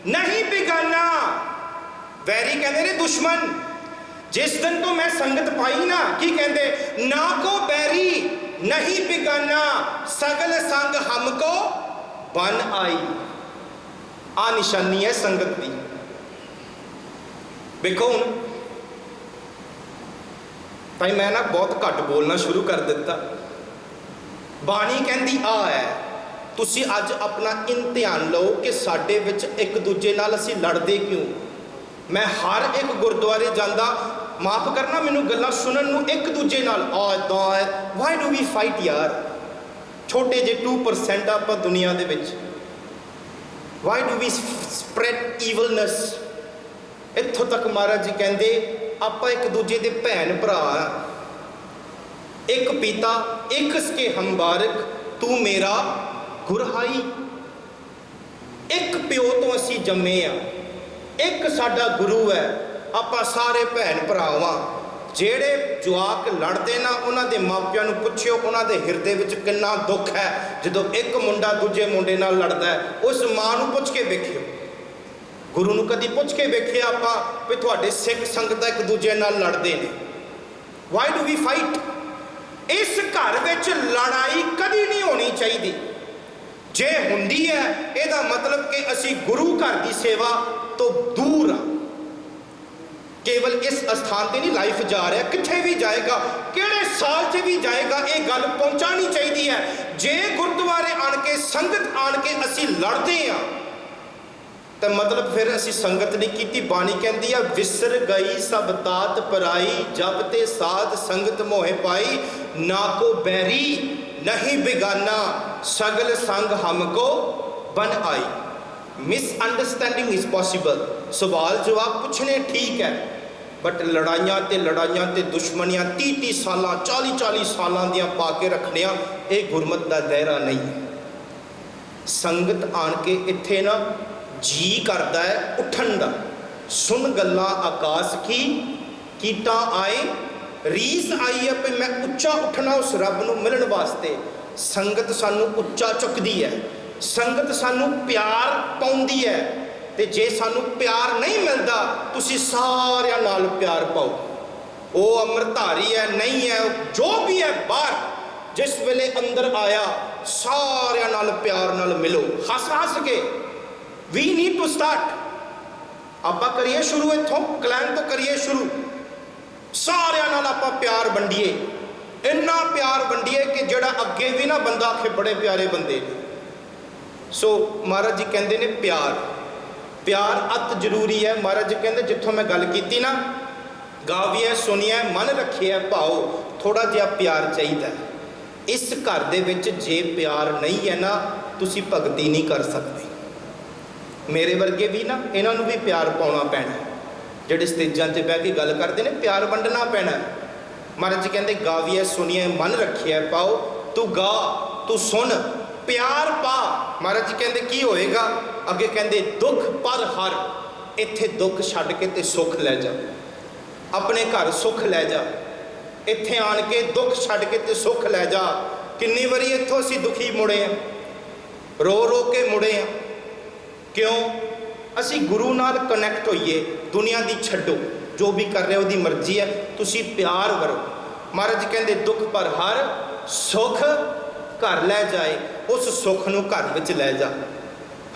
S1: नहीं बिगाना। वैरी कहते ने दुश्मन। जिस दिन तो मैं संगत पाई ना, की कहते, ना को बैरी नहीं बिगाना, सगल संग हमको बन आई। आ निशानी है संगत की। देखो हूँ भाई मैं ना बहुत घट बोलना शुरू कर दिता। बाणी कहती आ है, ਤੁਸੀਂ ਅੱਜ ਆਪਣਾ ਇਮਤਿਹਾਨ ਲਓ ਕਿ ਸਾਡੇ ਵਿੱਚ ਇੱਕ ਦੂਜੇ ਨਾਲ ਅਸੀਂ ਲੜਦੇ ਕਿਉਂ। ਮੈਂ ਹਰ ਇੱਕ ਗੁਰਦੁਆਰੇ ਜਾਂਦਾ, ਮਾਫ ਕਰਨਾ ਮੈਨੂੰ ਗੱਲਾਂ ਸੁਣਨ ਨੂੰ ਇੱਕ ਦੂਜੇ ਨਾਲ ਵਾਈ ਡੂ ਵੀ ਫਾਈਟ ਯਾਰ। ਛੋਟੇ ਜਿਹੇ 2% ਆਪਾਂ ਦੁਨੀਆ ਦੇ ਵਿੱਚ, ਵਾਈ ਡੂ ਵੀ ਸਪਰੈਡ ਈਵਲਨੈਸ। ਇੱਥੋਂ ਤੱਕ ਮਹਾਰਾਜ ਜੀ ਕਹਿੰਦੇ ਆਪਾਂ ਇੱਕ ਦੂਜੇ ਦੇ ਭੈਣ ਭਰਾ ਆ। ਇੱਕ ਪਿਤਾ ਇੱਕ ਸਕੇ ਹਮਬਾਰਕ ਤੂੰ ਮੇਰਾ ਗੁਰਹਾਈ। ਇੱਕ ਪਿਓ ਤੋਂ ਅਸੀਂ ਜੰਮੇ ਆ, ਇੱਕ ਸਾਡਾ ਗੁਰੂ ਹੈ, ਆਪਾਂ ਸਾਰੇ ਭੈਣ ਭਰਾ ਵਾਂ। ਜਿਹੜੇ ਜਵਾਕ ਲੜਦੇ ਨਾ ਉਹਨਾਂ ਦੇ ਮਾਪਿਆਂ ਨੂੰ ਪੁੱਛਿਓ ਉਹਨਾਂ ਦੇ ਹਿਰਦੇ ਵਿੱਚ ਕਿੰਨਾ ਦੁੱਖ ਹੈ ਜਦੋਂ ਇੱਕ ਮੁੰਡਾ ਦੂਜੇ ਮੁੰਡੇ ਨਾਲ ਲੜਦਾ ਹੈ। ਉਸ ਮਾਂ ਨੂੰ ਪੁੱਛ ਕੇ ਵੇਖਿਓ, ਗੁਰੂ ਨੂੰ ਕਦੀ ਪੁੱਛ ਕੇ ਵੇਖਿਆ ਆਪਾਂ ਵੀ ਤੁਹਾਡੇ ਸਿੱਖ ਸੰਗਤਾਂ ਇੱਕ ਦੂਜੇ ਨਾਲ ਲੜਦੇ ਨੇ। Why do we fight. ਇਸ ਘਰ ਵਿੱਚ ਲੜਾਈ ਕਦੀ ਨਹੀਂ ਹੋਣੀ ਚਾਹੀਦੀ। ਜੇ ਹੁੰਦੀ ਹੈ ਇਹਦਾ ਮਤਲਬ ਕਿ ਅਸੀਂ ਗੁਰੂ ਘਰ ਦੀ ਸੇਵਾ ਤੋਂ ਦੂਰ ਆ। ਕੇਵਲ ਇਸ ਅਸਥਾਨ ਤੇ ਨਹੀਂ ਲਾਈਫ ਜਾ ਰਿਹਾ, ਕਿੱਥੇ ਵੀ ਜਾਏਗਾ, ਕਿਹੜੇ ਸਾਲ 'ਚ ਵੀ ਜਾਏਗਾ, ਇਹ ਗੱਲ ਪਹੁੰਚਾਉਣੀ ਚਾਹੀਦੀ ਹੈ। ਜੇ ਗੁਰਦੁਆਰੇ ਆਣ ਕੇ ਸੰਗਤ ਆਣ ਕੇ ਅਸੀਂ ਲੜਦੇ ਹਾਂ ਤਾਂ ਮਤਲਬ ਫਿਰ ਅਸੀਂ ਸੰਗਤ ਨਹੀਂ ਕੀਤੀ। ਬਾਣੀ ਕਹਿੰਦੀ ਆ ਵਿਸਰ ਗਈ ਸਭ ਤਾਤ ਪਰਾਈ, ਜਬ ਤੇ ਸਾਧ ਸੰਗਤ ਮੋਹਿ ਪਾਈ, ਨਾ ਕੋ ਬੈਰੀ ਨਹੀਂ ਬਿਗਾਨਾ, ਸਗਲ ਸੰਗ ਹਮਕੋ ਬਨ ਆਈ। Misunderstanding is possible. ਸਵਾਲ ਜਵਾਬ ਪੁੱਛਣੇ ਠੀਕ ਹੈ, ਬਟ ਲੜਾਈਆਂ ਤੇ ਦੁਸ਼ਮਣੀਆਂ 30 ਸਾਲਾਂ 40 ਸਾਲਾਂ ਦੀਆਂ ਪਾ ਕੇ ਰੱਖਣੀਆਂ, ਇਹ ਗੁਰਮਤ ਦਾ ਦਾਇਰਾ ਨਹੀਂ ਹੈ। ਸੰਗਤ ਆਣ ਕੇ ਇੱਥੇ ਨਾ ਜੀ ਕਰਦਾ ਹੈ ਉੱਠਣ ਦਾ। ਸੁਣ ਗੱਲਾਂ ਆਕਾਸ਼ ਕੀ ਕੀਟਾਂ ਆਏ, ਰੀਸ ਆਈ ਹੈ ਵੀ ਮੈਂ ਉੱਚਾ ਉੱਠਣਾ ਉਸ ਰੱਬ ਨੂੰ ਮਿਲਣ ਵਾਸਤੇ। ਸੰਗਤ ਸਾਨੂੰ ਉੱਚਾ ਚੁੱਕਦੀ ਹੈ, ਸੰਗਤ ਸਾਨੂੰ ਪਿਆਰ ਪਾਉਂਦੀ ਹੈ। ਤੇ ਜੇ ਸਾਨੂੰ ਪਿਆਰ ਨਹੀਂ ਮਿਲਦਾ ਤੁਸੀਂ ਸਾਰਿਆਂ ਨਾਲ ਪਿਆਰ ਪਾਓ। ਉਹ ਅੰਮ੍ਰਿਤਧਾਰੀ ਹੈ ਨਹੀਂ ਹੈ, ਜੋ ਵੀ ਹੈ ਬਾਹਰ, ਜਿਸ ਵੇਲੇ ਅੰਦਰ ਆਇਆ ਸਾਰਿਆਂ ਨਾਲ ਪਿਆਰ ਨਾਲ ਮਿਲੋ, ਹੱਸ ਕੇ। We need to start. ਆਪਾਂ ਕਰੀਏ ਸ਼ੁਰੂ ਇੱਥੋਂ, ਕਲੈਨ ਤੋਂ ਕਰੀਏ ਸ਼ੁਰੂ। ਸਾਰਿਆਂ ਨਾਲ ਆਪਾਂ ਪਿਆਰ ਵੰਡੀਏ, ਇੰਨਾ ਪਿਆਰ ਵੰਡੀਏ ਕਿ ਜਿਹੜਾ ਅੱਗੇ ਵੀ ਨਾ ਬੰਦਾ ਆਖੇ ਬੜੇ ਪਿਆਰੇ ਬੰਦੇ ਨੇ। ਸੋ ਮਹਾਰਾਜ ਜੀ ਕਹਿੰਦੇ ਨੇ ਪਿਆਰ ਅਤ ਜ਼ਰੂਰੀ ਹੈ। ਮਹਾਰਾਜ ਜੀ ਕਹਿੰਦੇ ਜਿੱਥੋਂ ਮੈਂ ਗੱਲ ਕੀਤੀ ਨਾ, ਗਾਵੀਐ ਸੁਣੀਐ ਮਨ ਰੱਖਿਐ ਭਾਉ, ਥੋੜਾ ਜਿਹਾ ਪਿਆਰ ਚਾਹੀਦਾ। ਇਸ ਘਰ ਦੇ ਵਿੱਚ ਜੇ ਪਿਆਰ ਨਹੀਂ ਹੈ ਨਾ ਤੁਸੀਂ ਭਗਤੀ ਨਹੀਂ ਕਰ ਸਕਦੇ। ਮੇਰੇ ਵਰਗੇ ਵੀ ਨਾ ਇਹਨਾਂ ਨੂੰ ਵੀ ਪਿਆਰ ਪਾਉਣਾ ਪੈਣਾ। ਜਿਹੜੇ ਸਟੇਜਾਂ 'ਤੇ ਬਹਿ ਕੇ ਗੱਲ ਕਰਦੇ ਨੇ, ਪਿਆਰ ਵੰਡਣਾ ਪੈਣਾ। ਮਹਾਰਾਜ ਜੀ ਕਹਿੰਦੇ ਗਾਵੀਐ ਸੁਣੀਐ ਮਨ ਰੱਖਿਐ ਪਾਉ, ਤੂੰ ਗਾ ਤੂੰ ਸੁਣ ਪਿਆਰ ਪਾ। ਮਹਾਰਾਜ ਜੀ ਕਹਿੰਦੇ ਕੀ ਹੋਏਗਾ ਅੱਗੇ, ਕਹਿੰਦੇ ਦੁੱਖ ਪਰ ਹਰ। ਇੱਥੇ ਦੁੱਖ ਛੱਡ ਕੇ ਤੇ ਸੁੱਖ ਲੈ ਜਾ, ਆਪਣੇ ਘਰ ਸੁੱਖ ਲੈ ਜਾ। ਇੱਥੇ ਆਣ ਕੇ ਦੁੱਖ ਛੱਡ ਕੇ ਤੇ ਸੁੱਖ ਲੈ ਜਾ। ਕਿੰਨੀ ਵਾਰੀ ਇੱਥੋਂ ਅਸੀਂ ਦੁਖੀ ਮੁੜੇ ਆ, ਰੋ ਕੇ ਮੁੜੇ ਆ। ਕਿਉਂ? ਅਸੀਂ ਗੁਰੂ ਨਾਲ ਕਨੈਕਟ ਹੋਈਏ। ਦੁਨੀਆ ਦੀ ਛੱਡੋ, ਜੋ ਵੀ ਕਰ ਰਿਹਾ ਉਹਦੀ ਮਰਜ਼ੀ ਹੈ, ਤੁਸੀਂ ਪਿਆਰ ਕਰੋ। ਮਹਾਰਾਜ ਜੀ ਕਹਿੰਦੇ ਦੁੱਖ ਪਰ ਹਰ ਸੁੱਖ ਘਰ ਲੈ ਜਾਏ, ਉਸ ਸੁੱਖ ਨੂੰ ਘਰ ਵਿੱਚ ਲੈ ਜਾ।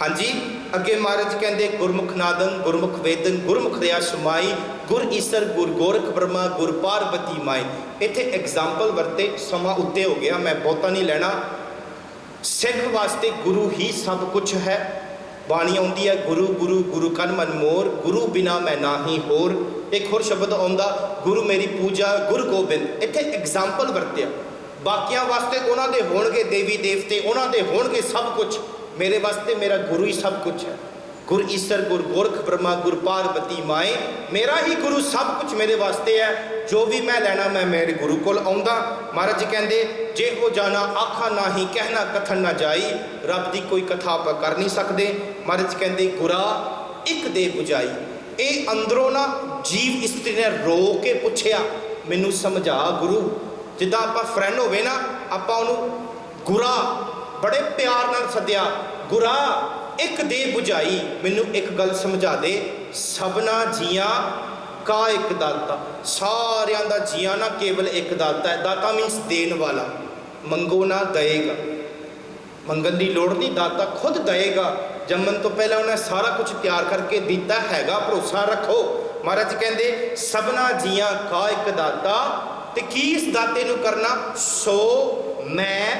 S1: ਹਾਂਜੀ, ਅੱਗੇ ਮਹਾਰਾਜ ਕਹਿੰਦੇ ਗੁਰਮੁਖ ਨਾਦੰ ਗੁਰਮੁਖ ਵੇਦੰ ਗੁਰਮੁਖ ਰਿਆ ਸਮਾਈ, ਗੁਰ ਈਸਰ ਗੁਰ ਗੋਰਖ ਬ੍ਰਹਮਾ ਗੁਰ ਪਾਰਵਤੀ ਮਾਈ। ਇੱਥੇ ਐਗਜ਼ਾਮਪਲ ਵਰਤੇ, ਸਮਾਂ ਉੱਤੇ ਹੋ ਗਿਆ, ਮੈਂ ਬਹੁਤਾ ਨਹੀਂ ਲੈਣਾ। ਸਿੱਖ ਵਾਸਤੇ ਗੁਰੂ ਹੀ ਸਭ ਕੁਝ ਹੈ। ਬਾਣੀ ਆਉਂਦੀ ਹੈ ਗੁਰੂ ਗੁਰੂ ਗੁਰੂ ਕਨ ਮਨ ਮੋਰ, ਗੁਰੂ ਬਿਨਾ ਮੈਂ ਨਾਹੀ ਹੋਰ। ਇੱਕ ਹੋਰ ਸ਼ਬਦ ਆਉਂਦਾ ਗੁਰੂ ਮੇਰੀ ਪੂਜਾ ਗੁਰ ਗੋਬਿੰਦ। ਇੱਥੇ ਐਗਜ਼ਾਮਪਲ ਵਰਤਿਆ। ਬਾਕੀਆਂ ਵਾਸਤੇ ਉਹਨਾਂ ਦੇ ਹੋਣਗੇ ਦੇਵੀ ਦੇਵਤੇ, ਉਹਨਾਂ ਦੇ ਹੋਣਗੇ ਸਭ ਕੁਝ, ਮੇਰੇ ਵਾਸਤੇ ਮੇਰਾ ਗੁਰੂ ਹੀ ਸਭ ਕੁਝ ਹੈ। ਗੁਰ ਈਸਰ ਗੁਰ ਗੋਰਖ ਬ੍ਰਹਮਾ ਗੁਰ ਪਾਰਵਤੀ ਮਾਏ, ਮੇਰਾ ਹੀ ਗੁਰੂ ਸਭ ਕੁਝ ਮੇਰੇ ਵਾਸਤੇ ਹੈ। ਜੋ ਵੀ ਮੈਂ ਲੈਣਾ ਮੈਂ ਮੇਰੇ ਗੁਰੂ ਕੋਲ ਆਉਂਦਾ। ਮਹਾਰਾਜ ਜੀ ਕਹਿੰਦੇ ਜੇ ਹੋ ਜਾਣਾ ਆਖਾ ਨਾਹੀ ਕਹਿਣਾ ਕਥਨ ਨਾ ਜਾਈ, ਰੱਬ ਦੀ ਕੋਈ ਕਥਾ ਆਪਾਂ ਕਰ ਨਹੀਂ ਸਕਦੇ। ਮਹਾਰਾਜ ਜੀ ਕਹਿੰਦੇ ਗੁਰਾ ਇੱਕ ਦੇ ਬੁਝਾਈ। ਇਹ ਅੰਦਰੋਂ ਨਾ ਜੀਵ ਇਸਤਰੀ ਨੇ ਰੋ ਕੇ ਪੁੱਛਿਆ ਮੈਨੂੰ ਸਮਝਾ ਗੁਰੂ। ਜਿੱਦਾਂ ਆਪਾਂ ਫਰੈਂਡ ਹੋਵੇ ਨਾ, ਆਪਾਂ ਉਹਨੂੰ ਗੁਰਾ ਬੜੇ ਪਿਆਰ ਨਾਲ ਸੱਦਿਆ, ਗੁਰਾ ਇੱਕ ਦੇ ਬੁਝਾਈ, ਮੈਨੂੰ ਇੱਕ ਗੱਲ ਸਮਝਾ ਦੇ। ਸਭਨਾ ਜੀਆਂ ਕਾ ਇੱਕ ਦਾਤਾ, ਸਾਰਿਆਂ ਦਾ ਜੀਆਂ ਨਾ ਕੇਵਲ ਇੱਕ ਦਾਤਾ ਹੈ। ਦਾਤਾ ਮੀਨਸ ਦੇਣ ਵਾਲਾ। ਮੰਗੋ ਨਾ ਦਏਗਾ, ਮੰਗਣ ਦੀ ਲੋੜ ਨਹੀਂ, ਦਾਤਾ ਖੁਦ ਦਏਗਾ। ਜੰਮਣ ਤੋਂ ਪਹਿਲਾਂ ਉਹਨੇ ਸਾਰਾ ਕੁਝ ਤਿਆਰ ਕਰਕੇ ਦਿੱਤਾ ਹੈਗਾ, ਭਰੋਸਾ ਰੱਖੋ। ਮਹਾਰਾਜ ਕਹਿੰਦੇ ਸਭਨਾ ਜੀਆਂ ਕਾ ਇੱਕ ਦਾਤਾ। ਤੇ ਕੀ ਇਸ ਦਾਤੇ ਨੂੰ ਕਰਨਾ? ਸੋ ਮੈਂ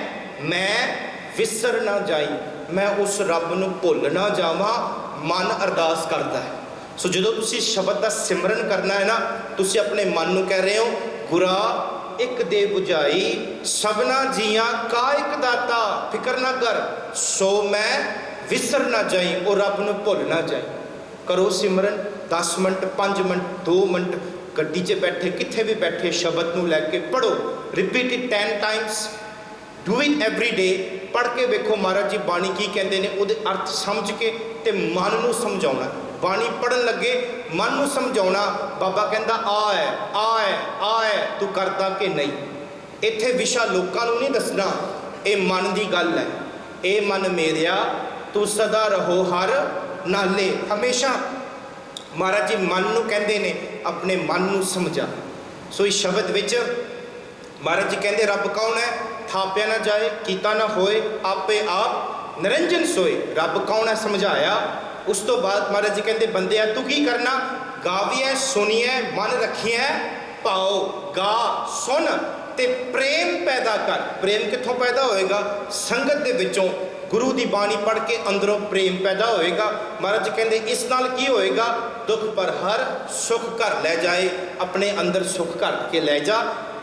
S1: विसर ना जाई, मैं उस रब नूं भुल ना जावां, मन अरदास करता है। सो जो तुसी शब्द का सिमरन करना है ना, तुसी अपने मन नूं कह रहे हो, गुरा एक दे बुझाई, सबना जियां का एक दाता, फिक्र ना कर, सो मैं विसर ना जाई, और रब नूं भुल ना जाई। करो सिमरन 10 मिनट 5 मिनट 2 मिनट, गड्डी 'च बैठे कित्थे भी बैठे शब्द नूं लैके पढ़ो, repeat it 10 times, do it every day. पढ़ के वेखो महाराज जी बाणी की कहते हैं, उहदे अर्थ समझ के ते मन नूं समझाउणा। बाणी पढ़न लगे मन नूं समझाउणा, बाबा कहंदा आ है आ है आ है, तू करदा कि नहीं। इत्थे विशा लोकां नूं नहीं दसना, ये मन की गल है। ए मन मेरिया तू सदा रहो हर नाले, हमेशा महाराज जी मन नूं कहंदे ने अपने मन नूं समझा। सो इस शब्द विच महाराज जी कहंदे रब कौन है, थापिया ना जाए कीता ना होए, आपे आप निरंजन सोए। रब कौन है समझाया। उस तो बाद महाराज जी कहंदे बंदे तू की करना, गाविए सुनिए मन रखिए पाओ, गा सुन ते प्रेम पैदा कर। प्रेम कित्थों पैदा होएगा, संगत दे विचों, गुरु की बाणी पढ़ के अंदरों प्रेम पैदा होएगा। महाराज जी कहते इस नाल की होएगा, दुख पर हर सुख घर लै जाए, अपने अंदर सुख घर के लै जा।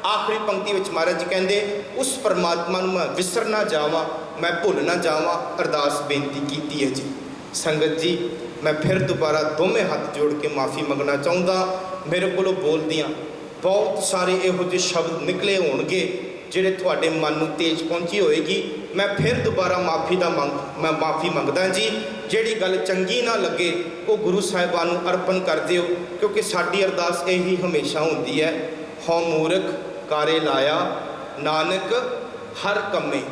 S1: आखिरी पंक्ति में महाराज जी कहते उस परमात्मा नूं मैं विसर ना जावां, मैं भुल ना जावां, अरदास बेनती की है जी। संगत जी मैं फिर दोबारा दोवें हाथ जोड़ के माफ़ी मंगना चाहता। मेरे को बोलदियाँ बहुत सारे इहो ਜਿਹੇ शब्द निकले होणगे ਜਿਹੜੇ ਤੁਹਾਡੇ मन ਨੂੰ तेज पहुँची होएगी। मैं फिर दोबारा मैं माफ़ी मंगदा जी। ਜਿਹੜੀ गल चंगी ना लगे वो गुरु साहिबान नूं अर्पण कर दिओ, क्योंकि साडी अरदास यही हमेशा होंदी है, हौ मूर्ख कारे लाया नानक हर कम्मे।